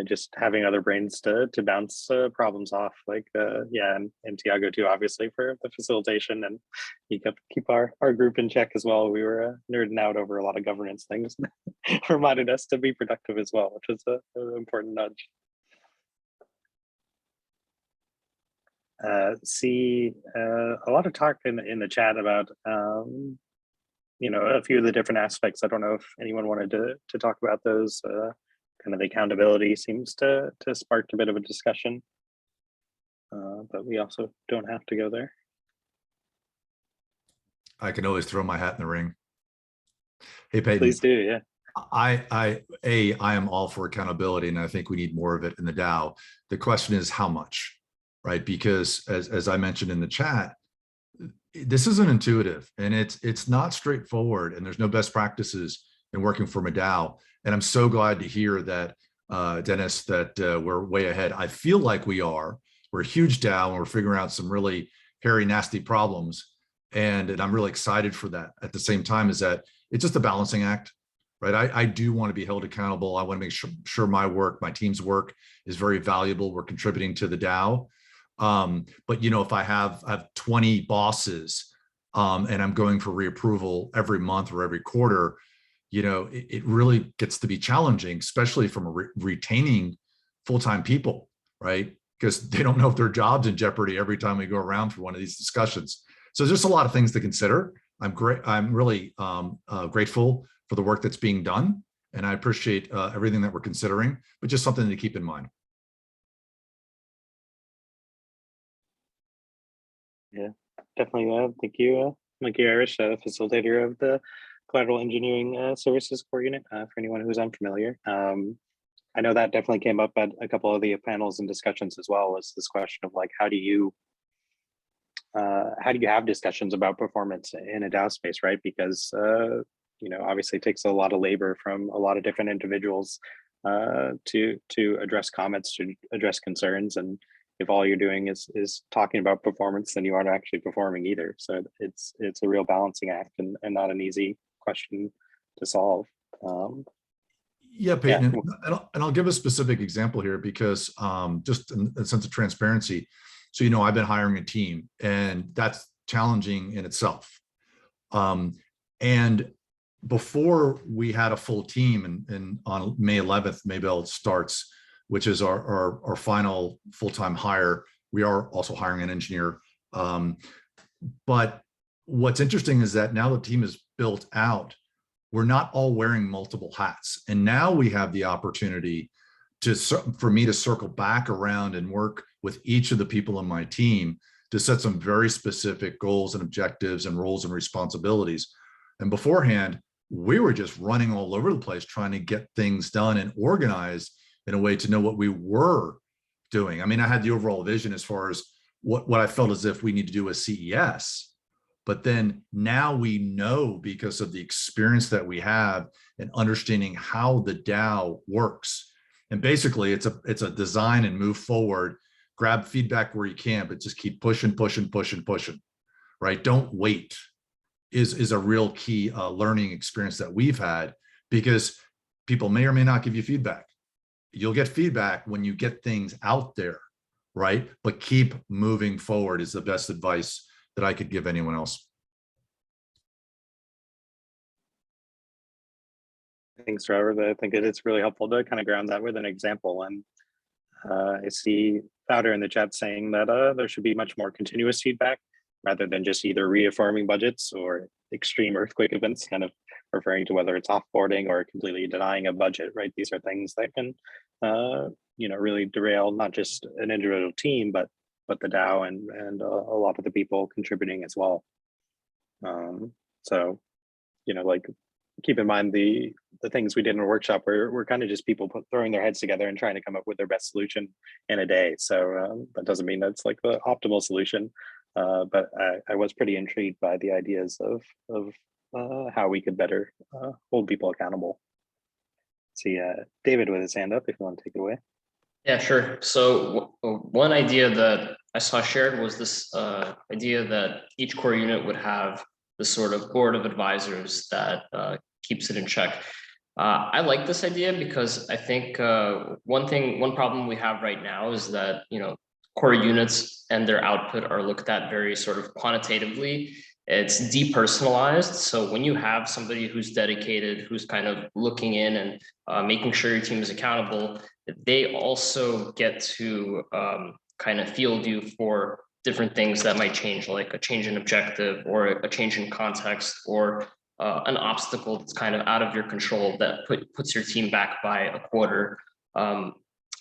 just having other brains to bounce problems off. Like, yeah, and Tiago too, obviously, for the facilitation, and you keep our group in check as well. We were nerding out over a lot of governance things, reminded us to be productive as well, which was an important nudge. See a lot of talk in the chat about a few of the different aspects. I don't know if anyone wanted to talk about those. Kind of the accountability seems to spark a bit of a discussion, but we also don't have to go there. I can always throw my hat in the ring. Hey, Peyton. Please do, yeah. I am all for accountability, and I think we need more of it in the DAO. The question is how much, right? Because as I mentioned in the chat, this isn't intuitive, and it's not straightforward, and there's no best practices in working from a DAO. And I'm so glad to hear that, Dennis, that we're way ahead. I feel like we are. We're a huge DAO, and we're figuring out some really hairy, nasty problems. And I'm really excited for that. At the same time, is that it's just a balancing act, right? I do want to be held accountable. I want to make sure my work, my team's work, is very valuable. We're contributing to the DAO. But if I have 20 bosses, and I'm going for reapproval every month or every quarter, it really gets to be challenging, especially from retaining full-time people, right? Because they don't know if their job's in jeopardy every time we go around for one of these discussions. So there's just a lot of things to consider. I'm really grateful for the work that's being done, and I appreciate everything that we're considering, but just something to keep in mind. Yeah, definitely. Thank you, Irish, facilitator of the Collateral Engineering Services Core Unit, for anyone who's unfamiliar. I know that definitely came up at a couple of the panels and discussions as well, was this question of like, how do you have discussions about performance in a DAO space, right? Because obviously it takes a lot of labor from a lot of different individuals to address comments, to address concerns, and if all you're doing is talking about performance, then you aren't actually performing either. So it's a real balancing act, and not an easy question to solve. Yeah, Peyton, yeah. And I'll give a specific example here, because just in a sense of transparency. So, I've been hiring a team, and that's challenging in itself. And before we had a full team, and on May 11th, Maybell starts, which is our final full-time hire. We are also hiring an engineer. But what's interesting is that now the team is built out, we're not all wearing multiple hats. And now we have the opportunity for me to circle back around and work with each of the people on my team to set some very specific goals and objectives and roles and responsibilities. And beforehand, we were just running all over the place trying to get things done and organized in a way to know what we were doing. I mean, I had the overall vision as far as what I felt as if we need to do a CES, but then now we know, because of the experience that we have and understanding how the DAO works. And basically it's a design and move forward grab feedback where you can, but just keep pushing, right? Don't wait is a real key learning experience that we've had, because people may or may not give you feedback. You'll get feedback when you get things out there, right? But keep moving forward is the best advice that I could give anyone else. Thanks, Trevor. I think it's really helpful to kind of ground that with an example. And I see Louder in the chat saying that there should be much more continuous feedback rather than just either reaffirming budgets or extreme earthquake events, kind of referring to whether it's offboarding or completely denying a budget, right? These are things that can, really derail not just an individual team, but the DAO and a lot of the people contributing as well. So, like, keep in mind the things we did in a workshop were kind of just people throwing their heads together and trying to come up with their best solution in a day. So that doesn't mean that's like the optimal solution, but I was pretty intrigued by the ideas of how we could better hold people accountable. See, David with his hand up, if you want to take it away. Yeah, sure. So one idea that I saw shared was this idea that each core unit would have this sort of board of advisors that keeps it in check. I like this idea because I think one problem we have right now is that, core units and their output are looked at very sort of quantitatively. It's depersonalized. So when you have somebody who's dedicated, who's kind of looking in and making sure your team is accountable, they also get to kind of field you for different things that might change, like a change in objective or a change in context or an obstacle that's kind of out of your control that puts your team back by a quarter.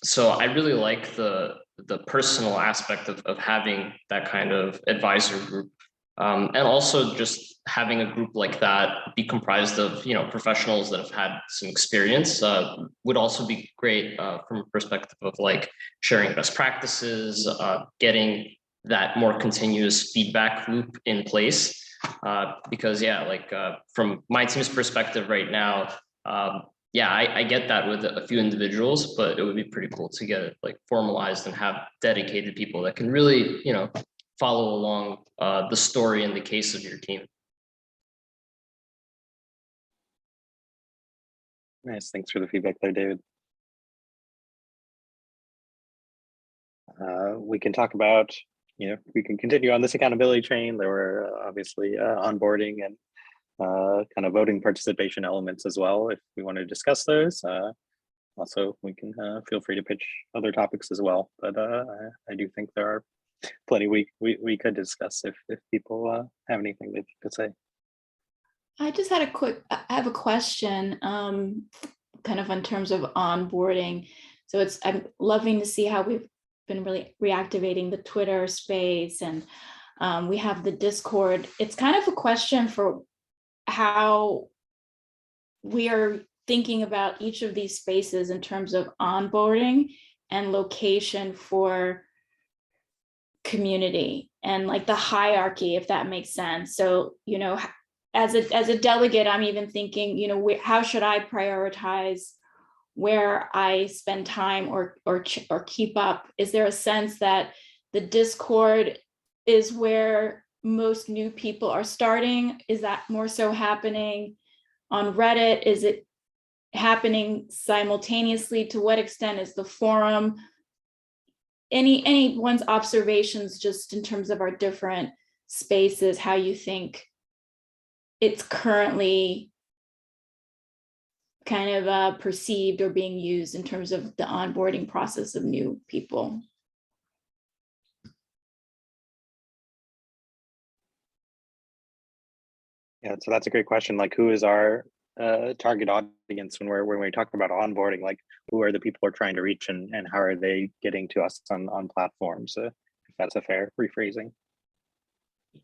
So I really like the personal aspect of having that kind of advisor group. And also just having a group like that be comprised of, professionals that have had some experience would also be great from a perspective of like sharing best practices, getting that more continuous feedback loop in place. Because from my team's perspective right now, I get that with a few individuals, but it would be pretty cool to get it like formalized and have dedicated people that can really, follow along the story and the case of your team. Nice, thanks for the feedback there, David. We can talk about, we can continue on this accountability train. There were obviously onboarding and kind of voting participation elements as well, if we want to discuss those. Also, we can feel free to pitch other topics as well, but I do think there are plenty we could discuss if people have anything they could say. I just had I have a question, kind of in terms of onboarding. So I'm loving to see how we've been really reactivating the Twitter space, and we have the Discord. It's kind of a question for how we are thinking about each of these spaces in terms of onboarding and location for community and like the hierarchy, if that makes sense. So, as a delegate, I'm even thinking, how should I prioritize where I spend time or keep up? Is there a sense that the Discord is where most new people are starting? Is that more so happening on Reddit? Is it happening simultaneously? To what extent is the forum? Anyone's observations just in terms of our different spaces, how you think it's currently kind of perceived or being used in terms of the onboarding process of new people? Yeah, so that's a great question. Like, who is our target audience when we talk about onboarding? Like, who are the people we're trying to reach, and how are they getting to us on platforms? If that's a fair rephrasing.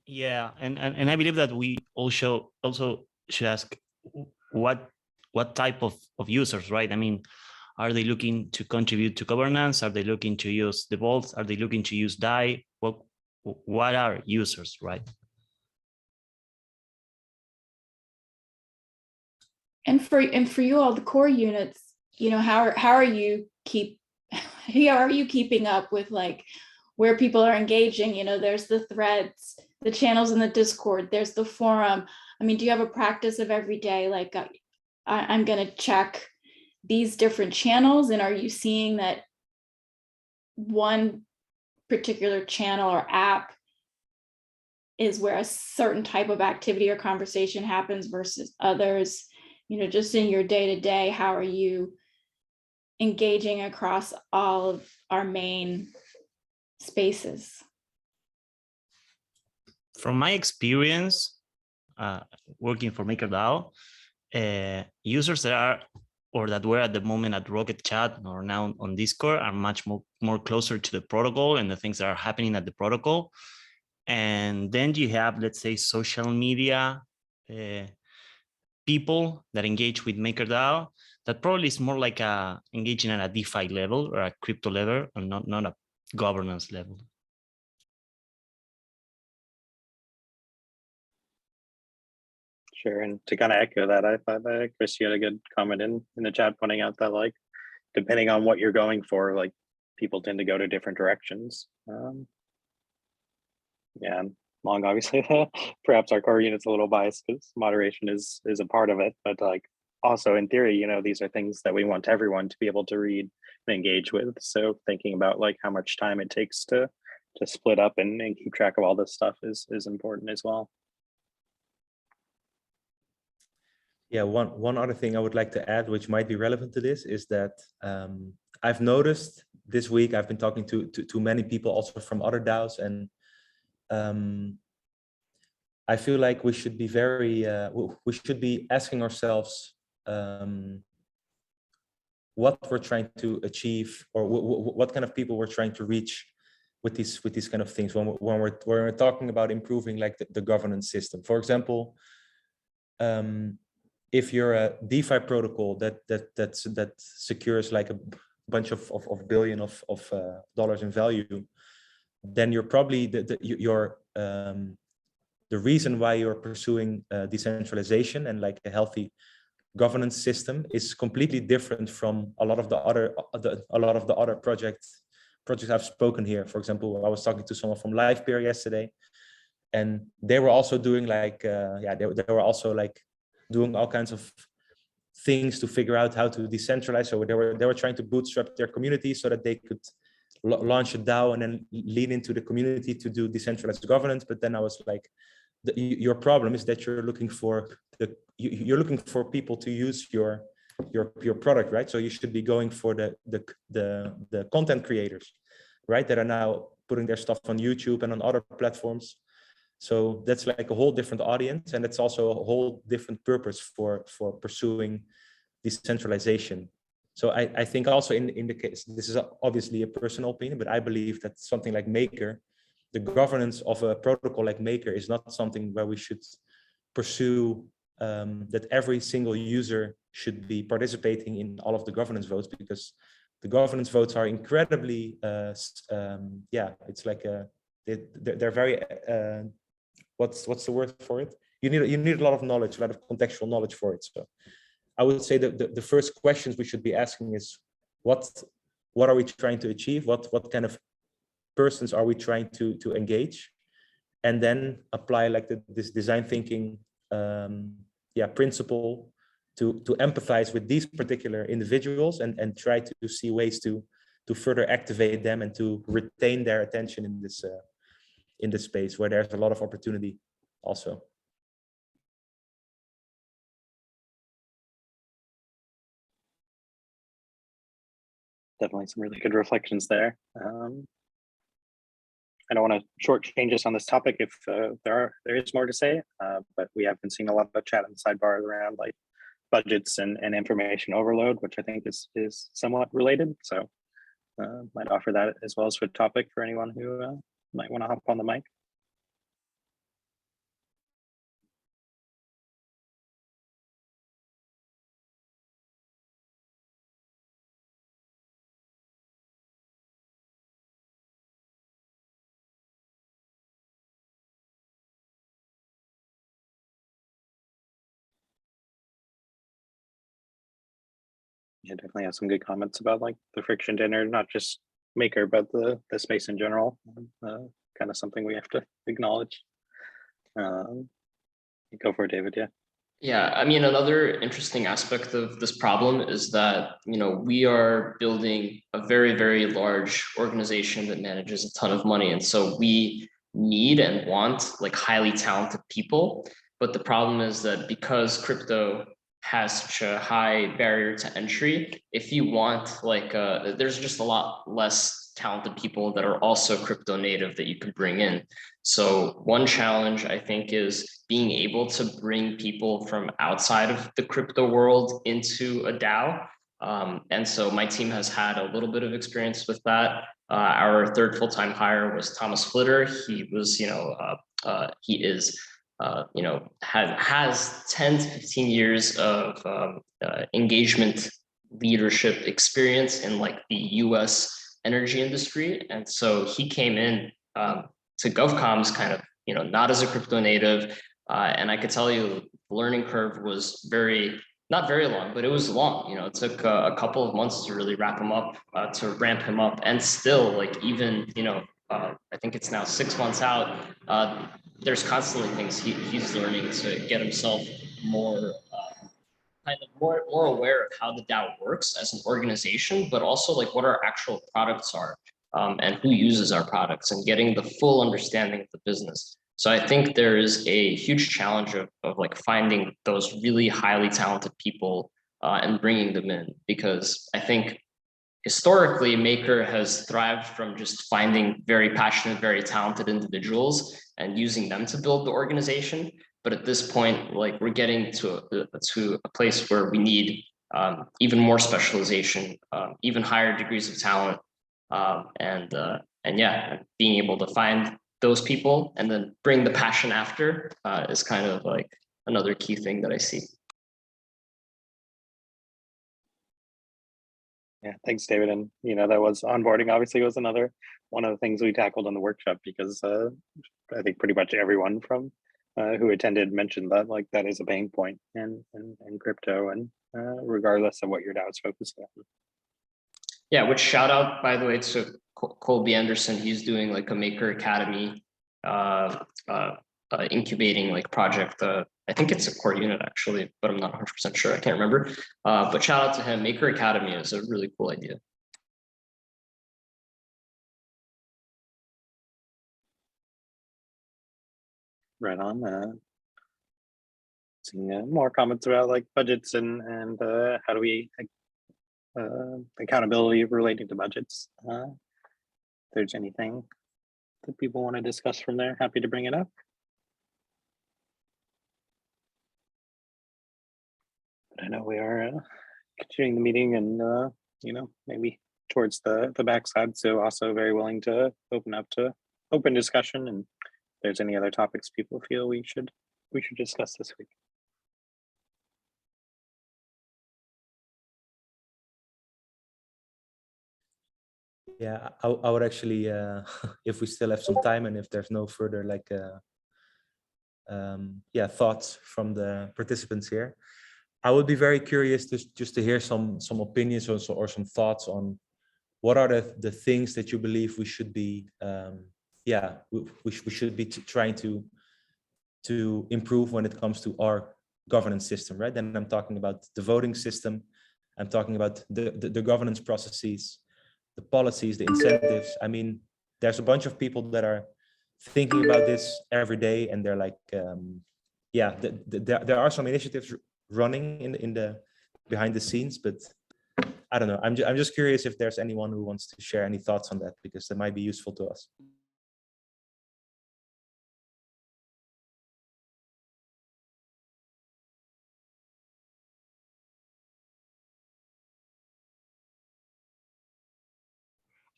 Yeah, and I believe that we also should ask what type of users, right? I mean, are they looking to contribute to governance? Are they looking to use the vaults? Are they looking to use DAI? What are users, right? And for you all, the core units, how are you are you keeping up with like where people are engaging? You know, there's the threads, the channels in the Discord, there's the forum. I mean, do you have a practice of every day, like I'm going to check these different channels, and are you seeing that one particular channel or app is where a certain type of activity or conversation happens versus others? You know, just in your day-to-day, how are you engaging across all of our main spaces? From my experience, working for MakerDAO, users that are or that were at the moment at Rocket Chat or now on Discord are much more closer to the protocol and the things that are happening at the protocol. And then you have, let's say, social media people that engage with MakerDAO that probably is more like engaging at a DeFi level or a crypto level, and not a governance level. Sure, and to kind of echo that, I thought that Chris, you had a good comment in the chat pointing out that like, depending on what you're going for, like people tend to go to different directions. Yeah, and Long obviously, perhaps our core unit's a little biased because moderation is a part of it, but like also in theory, you know, these are things that we want everyone to be able to read and engage with. So thinking about like how much time it takes to split up and keep track of all this stuff is important as well. Yeah, one other thing I would like to add, which might be relevant to this, is that I've noticed this week I've been talking to many people also from other DAOs, and I feel like we should be we should be asking ourselves what we're trying to achieve, or what kind of people we're trying to reach with these kind of things when we're talking about improving like the governance system. For example, if you're a DeFi protocol that secures like a bunch of billion of dollars in value, then you're probably the reason why you're pursuing decentralization and like a healthy governance system is completely different from a lot of the other projects I've spoken here. For example, I was talking to someone from 𝘧𝘪𝘴 yesterday, and they were also doing like they were also like doing all kinds of things to figure out how to decentralize. So they were trying to bootstrap their community so that they could launch a DAO and then lean into the community to do decentralized governance. But then I was like, your problem is that you're looking for people to use your product, right? So you should be going for the content creators, right, that are now putting their stuff on YouTube and on other platforms. So that's like a whole different audience, and it's also a whole different purpose for pursuing decentralization. So I think also in the case, this is obviously a personal opinion, but I believe that something like Maker, the governance of a protocol like Maker, is not something where we should pursue that every single user should be participating in all of the governance votes, because the governance votes are incredibly it's like they're very what's the word for it? You need a lot of knowledge, a lot of contextual knowledge for it. So I would say that the first questions we should be asking is what are we trying to achieve? What kind of persons are we trying to engage? And then apply like this design thinking principle to empathize with these particular individuals and try to see ways to further activate them and to retain their attention in this space where there's a lot of opportunity also. Definitely some really good reflections there. I don't want to shortchange us on this topic if there is more to say, but we have been seeing a lot of chat in the sidebar around like budgets and information overload, which I think is somewhat related. So might offer that as well as for topic for anyone who might want to hop on the mic. yeah, definitely have some good comments about like the friction dinner, not just Maker, but the space in general. Kind of something we have to acknowledge. Go for it, David. Yeah. Yeah, I mean, another interesting aspect of this problem is that, you know, we are building a very, very large organization that manages a ton of money. And so we need and want like highly talented people. But the problem is that because crypto has such a high barrier to entry, if you want like, there's just a lot less talented people that are also crypto native that you could bring in. So one challenge I think is being able to bring people from outside of the crypto world into a DAO. And so my team has had a little bit of experience with that. Our third full-time hire was Thomas Flitter. He was, he is, has 10 to 15 years of engagement leadership experience in like the US energy industry. And so he came in to GovComms kind of, not as a crypto native. And I could tell you the learning curve was not very long, but it was long. It took a couple of months to really ramp him up. And still, like even, I think it's now 6 months out, there's constantly things he's learning to get himself more aware of how the DAO works as an organization, but also like what our actual products are and who uses our products and getting the full understanding of the business. So I think there is a huge challenge of like finding those really highly talented people and bringing them in, because I think historically Maker has thrived from just finding very passionate, very talented individuals and using them to build the organization. But at this point, like we're getting to a place where we need even more specialization, even higher degrees of talent, and yeah, being able to find those people and then bring the passion after is kind of like another key thing that I see. Yeah, thanks, David. And that was onboarding. Obviously, was another one of the things we tackled in the workshop, because I think pretty much everyone from who attended mentioned that like that is a pain point in crypto, and regardless of what your DAO is focused on. Yeah, which shout out, by the way, to Colby Anderson. He's doing like a Maker Academy incubating like project. I think it's a core unit actually, but I'm not 100% sure. I can't remember. But shout out to him. Maker Academy is a really cool idea. Right on. Seeing more comments about like budgets and how do we accountability relating to budgets. If there's anything that people want to discuss from there, happy to bring it up. But I know we are continuing the meeting, and maybe towards the backside, so also very willing to open up to open discussion, and if there's any other topics people feel we should discuss this week. Yeah, I would actually, if we still have some time and if there's no further like, thoughts from the participants here, I would be very curious just to hear some opinions or some thoughts on what are the things that you believe we should be, we should be trying to improve when it comes to our governance system, right? And I'm talking about the voting system. I'm talking about the governance processes, the policies, the incentives. I mean, there's a bunch of people that are thinking about this every day, and they're like, there are some initiatives running in the behind the scenes, but I don't know. I'm just curious if there's anyone who wants to share any thoughts on that, because that might be useful to us.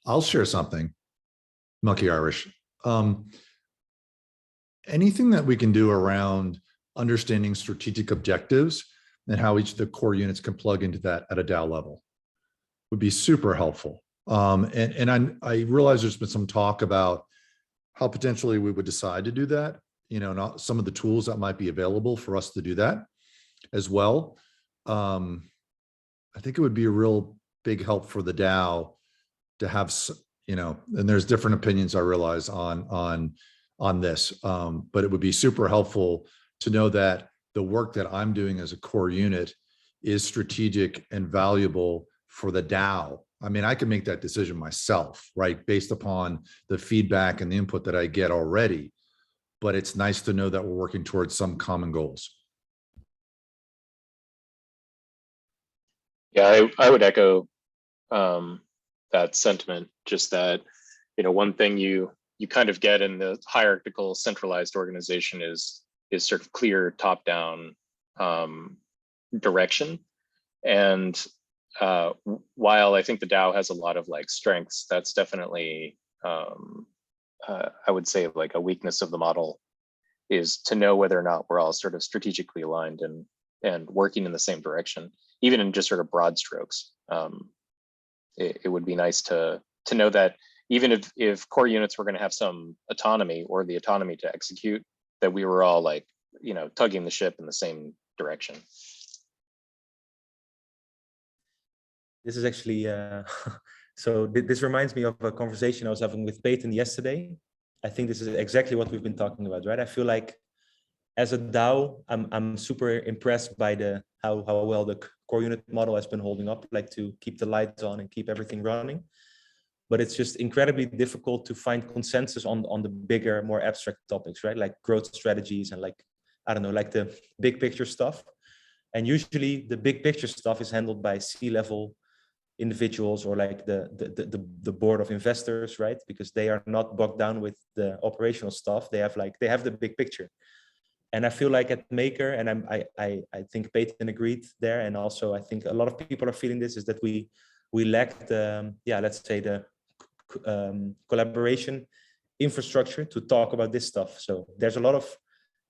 I'll share something, Monkey Irish. Anything that we can do around understanding strategic objectives and how each of the core units can plug into that at a DAO level would be super helpful. And I realize there's been some talk about how potentially we would decide to do that, not some of the tools that might be available for us to do that as well. I think it would be a real big help for the DAO to have, you know, and there's different opinions I realize on this, but it would be super helpful to know that the work that I'm doing as a core unit is strategic and valuable for the DAO. I mean, I can make that decision myself, right? Based upon the feedback and the input that I get already, but it's nice to know that we're working towards some common goals. Yeah, I would echo that sentiment. Just that, you know, one thing you kind of get in the hierarchical centralized organization is sort of clear top-down direction. And while I think the DAO has a lot of like strengths, that's definitely I would say like a weakness of the model is to know whether or not we're all sort of strategically aligned and working in the same direction, even in just sort of broad strokes. It would be nice to know that even if core units were going to have some autonomy or the autonomy to execute, that we were all like, you know, tugging the ship in the same direction. This is actually, so this reminds me of a conversation I was having with Peyton yesterday. I think this is exactly what we've been talking about, right? I feel like as a DAO, I'm super impressed by how well the core unit model has been holding up, like to keep the lights on and keep everything running. But it's just incredibly difficult to find consensus on the bigger, more abstract topics, right? Like growth strategies and like, I don't know, like the big picture stuff. And usually the big picture stuff is handled by C-level individuals or like the board of investors, right? Because they are not bogged down with the operational stuff. They have the big picture. And I feel like at Maker, and I think Peyton agreed there, and also I think a lot of people are feeling this, is that we lack the, let's say the collaboration infrastructure to talk about this stuff. So there's a lot of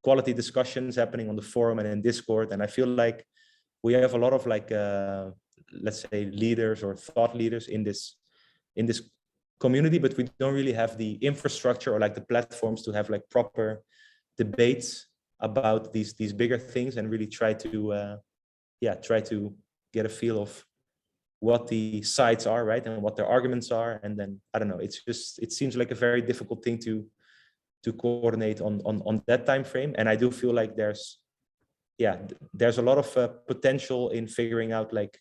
quality discussions happening on the forum and in Discord, and I feel like we have a lot of like let's say leaders or thought leaders in this community, but we don't really have the infrastructure or like the platforms to have like proper debates about these bigger things and really try to get a feel of what the sides are, right, and what their arguments are. And then I don't know, it seems like a very difficult thing to coordinate on that time frame. And I do feel like there's a lot of potential in figuring out like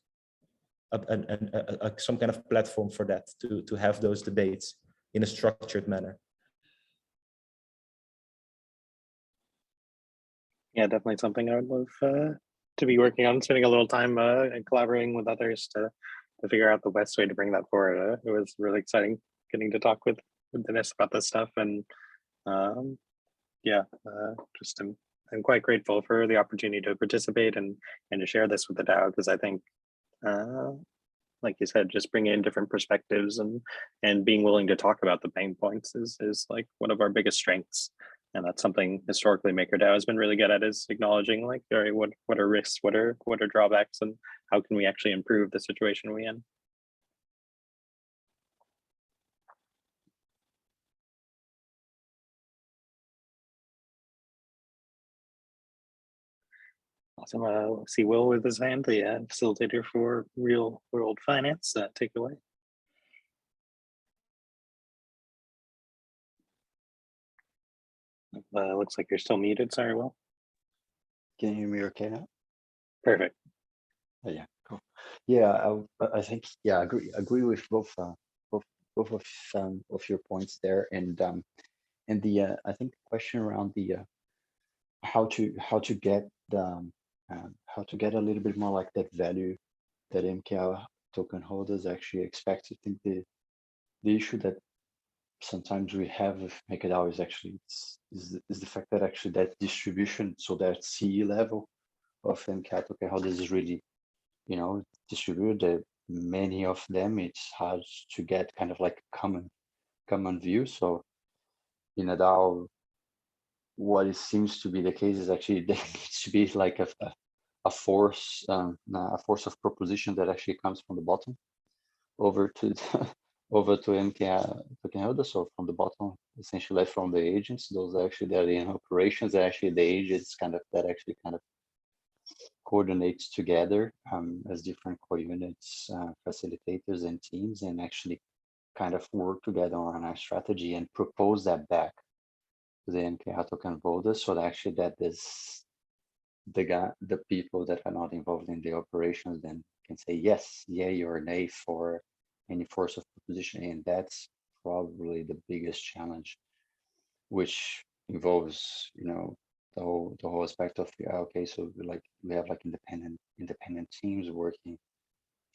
some kind of platform for that, to have those debates in a structured manner. Yeah, definitely something I would love to be working on, spending a little time and collaborating with others to figure out the best way to bring that forward. It was really exciting getting to talk with Dennis about this stuff, and I'm quite grateful for the opportunity to participate and to share this with the DAO, because I think, like you said, just bringing in different perspectives and being willing to talk about the pain points is like one of our biggest strengths. And that's something historically MakerDAO has been really good at, is acknowledging like, all right, what are risks, what are drawbacks, and how can we actually improve the situation we're in. Awesome. See Will with his hand, the facilitator for Real World Finance. Take it away. Looks like you're still muted. Sorry, Will. Can you hear me okay now? Perfect. Oh, yeah, cool. Yeah, I think, yeah, I agree with both of your points there, and the I think the question around the how to get a little bit more like that value that MKR token holders actually expect. I think the issue that sometimes we have with MakerDAO is actually is the fact that actually that distribution, so that CE level of MKR token holders is really, you know, distributed. Many of them, it's hard to get kind of like common view. So in a DAO, what it seems to be the case is actually there needs to be like a force of proposition that actually comes from the bottom over to MKR token holders. So from the bottom, essentially from the agents, those are actually they're in operations, they're actually the agents that actually kind of coordinate together as different core units, facilitators and teams, and actually kind of work together on a strategy and propose that back to the 𝘰𝘰𝘳𝘠𝑚 so that actually that this the people that are not involved in the operations then can say yes, yay or nay for any force of proposition. And that's probably the biggest challenge, which involves, you know, the whole aspect of okay, so we have like independent teams working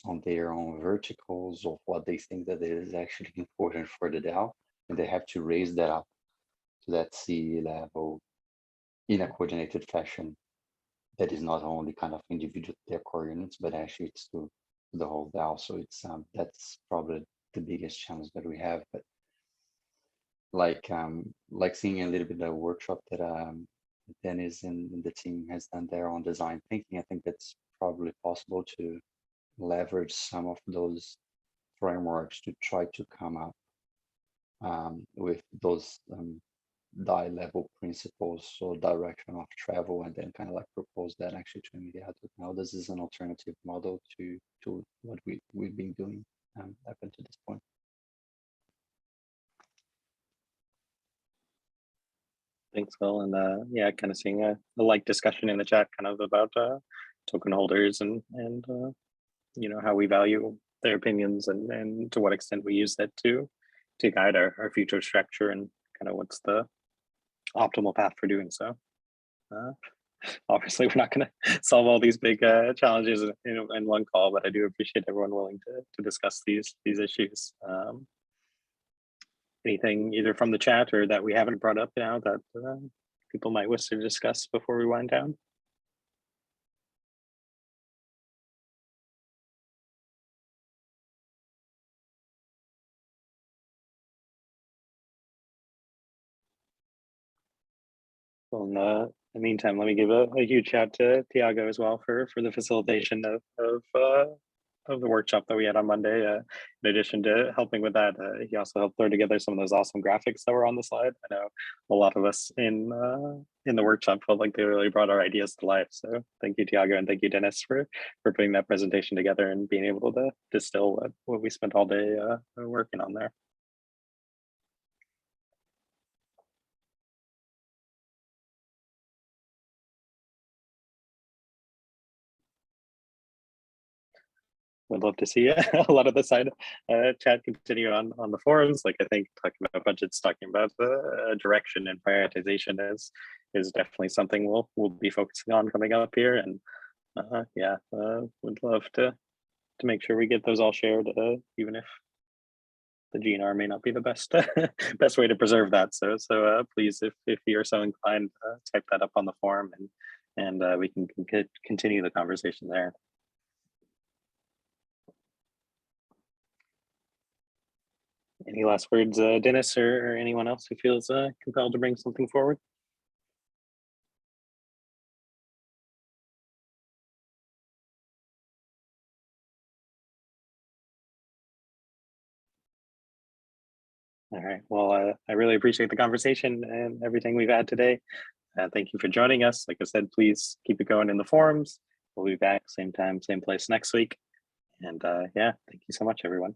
on their own verticals of what they think that is actually important for the DAO, and they have to raise that up to that C level in a coordinated fashion that is not only kind of individual to their core units, but actually it's to the whole DAO. So it's that's probably the biggest challenge that we have. But like seeing a little bit of workshop that Dennis and the team has done there on design thinking, I think that's probably possible to leverage some of those frameworks to try to come up with those DAI level principles or direction of travel, and then kind of like propose that actually to 𝘰𝘰𝘳𝘠𝑚. Now this is an alternative model to what we've been doing up until this point. Thanks, Will. And yeah, kind of seeing a like discussion in the chat kind of about token holders and you know, how we value their opinions and to what extent we use that to guide our future structure and kind of what's the optimal path for doing so. Obviously, we're not going to solve all these big challenges in one call, but I do appreciate everyone willing to discuss these issues. Anything either from the chat or that we haven't brought up now that people might wish to discuss before we wind down? Well, in the meantime, let me give a huge shout to Thiago as well for the facilitation of the workshop that we had on Monday. In addition to helping with that, he also helped throw together some of those awesome graphics that were on the slide. I know a lot of us in the workshop felt like they really brought our ideas to life. So thank you, Thiago, and thank you, Dennis, for putting that presentation together and being able to distill what we spent all day working on there. Would love to see a lot of the side chat continue on the forums. Like I think talking about budgets, talking about the direction and prioritization is definitely something we'll be focusing on coming up here. And yeah, would love to make sure we get those all shared, even if the GNR may not be the best best way to preserve that. So please, if you're so inclined, type that up on the forum and we can continue the conversation there. Any last words, Dennis, or anyone else who feels compelled to bring something forward? All right. Well, I really appreciate the conversation and everything we've had today. Thank you for joining us. Like I said, please keep it going in the forums. We'll be back same time, same place next week. And yeah, thank you so much, everyone.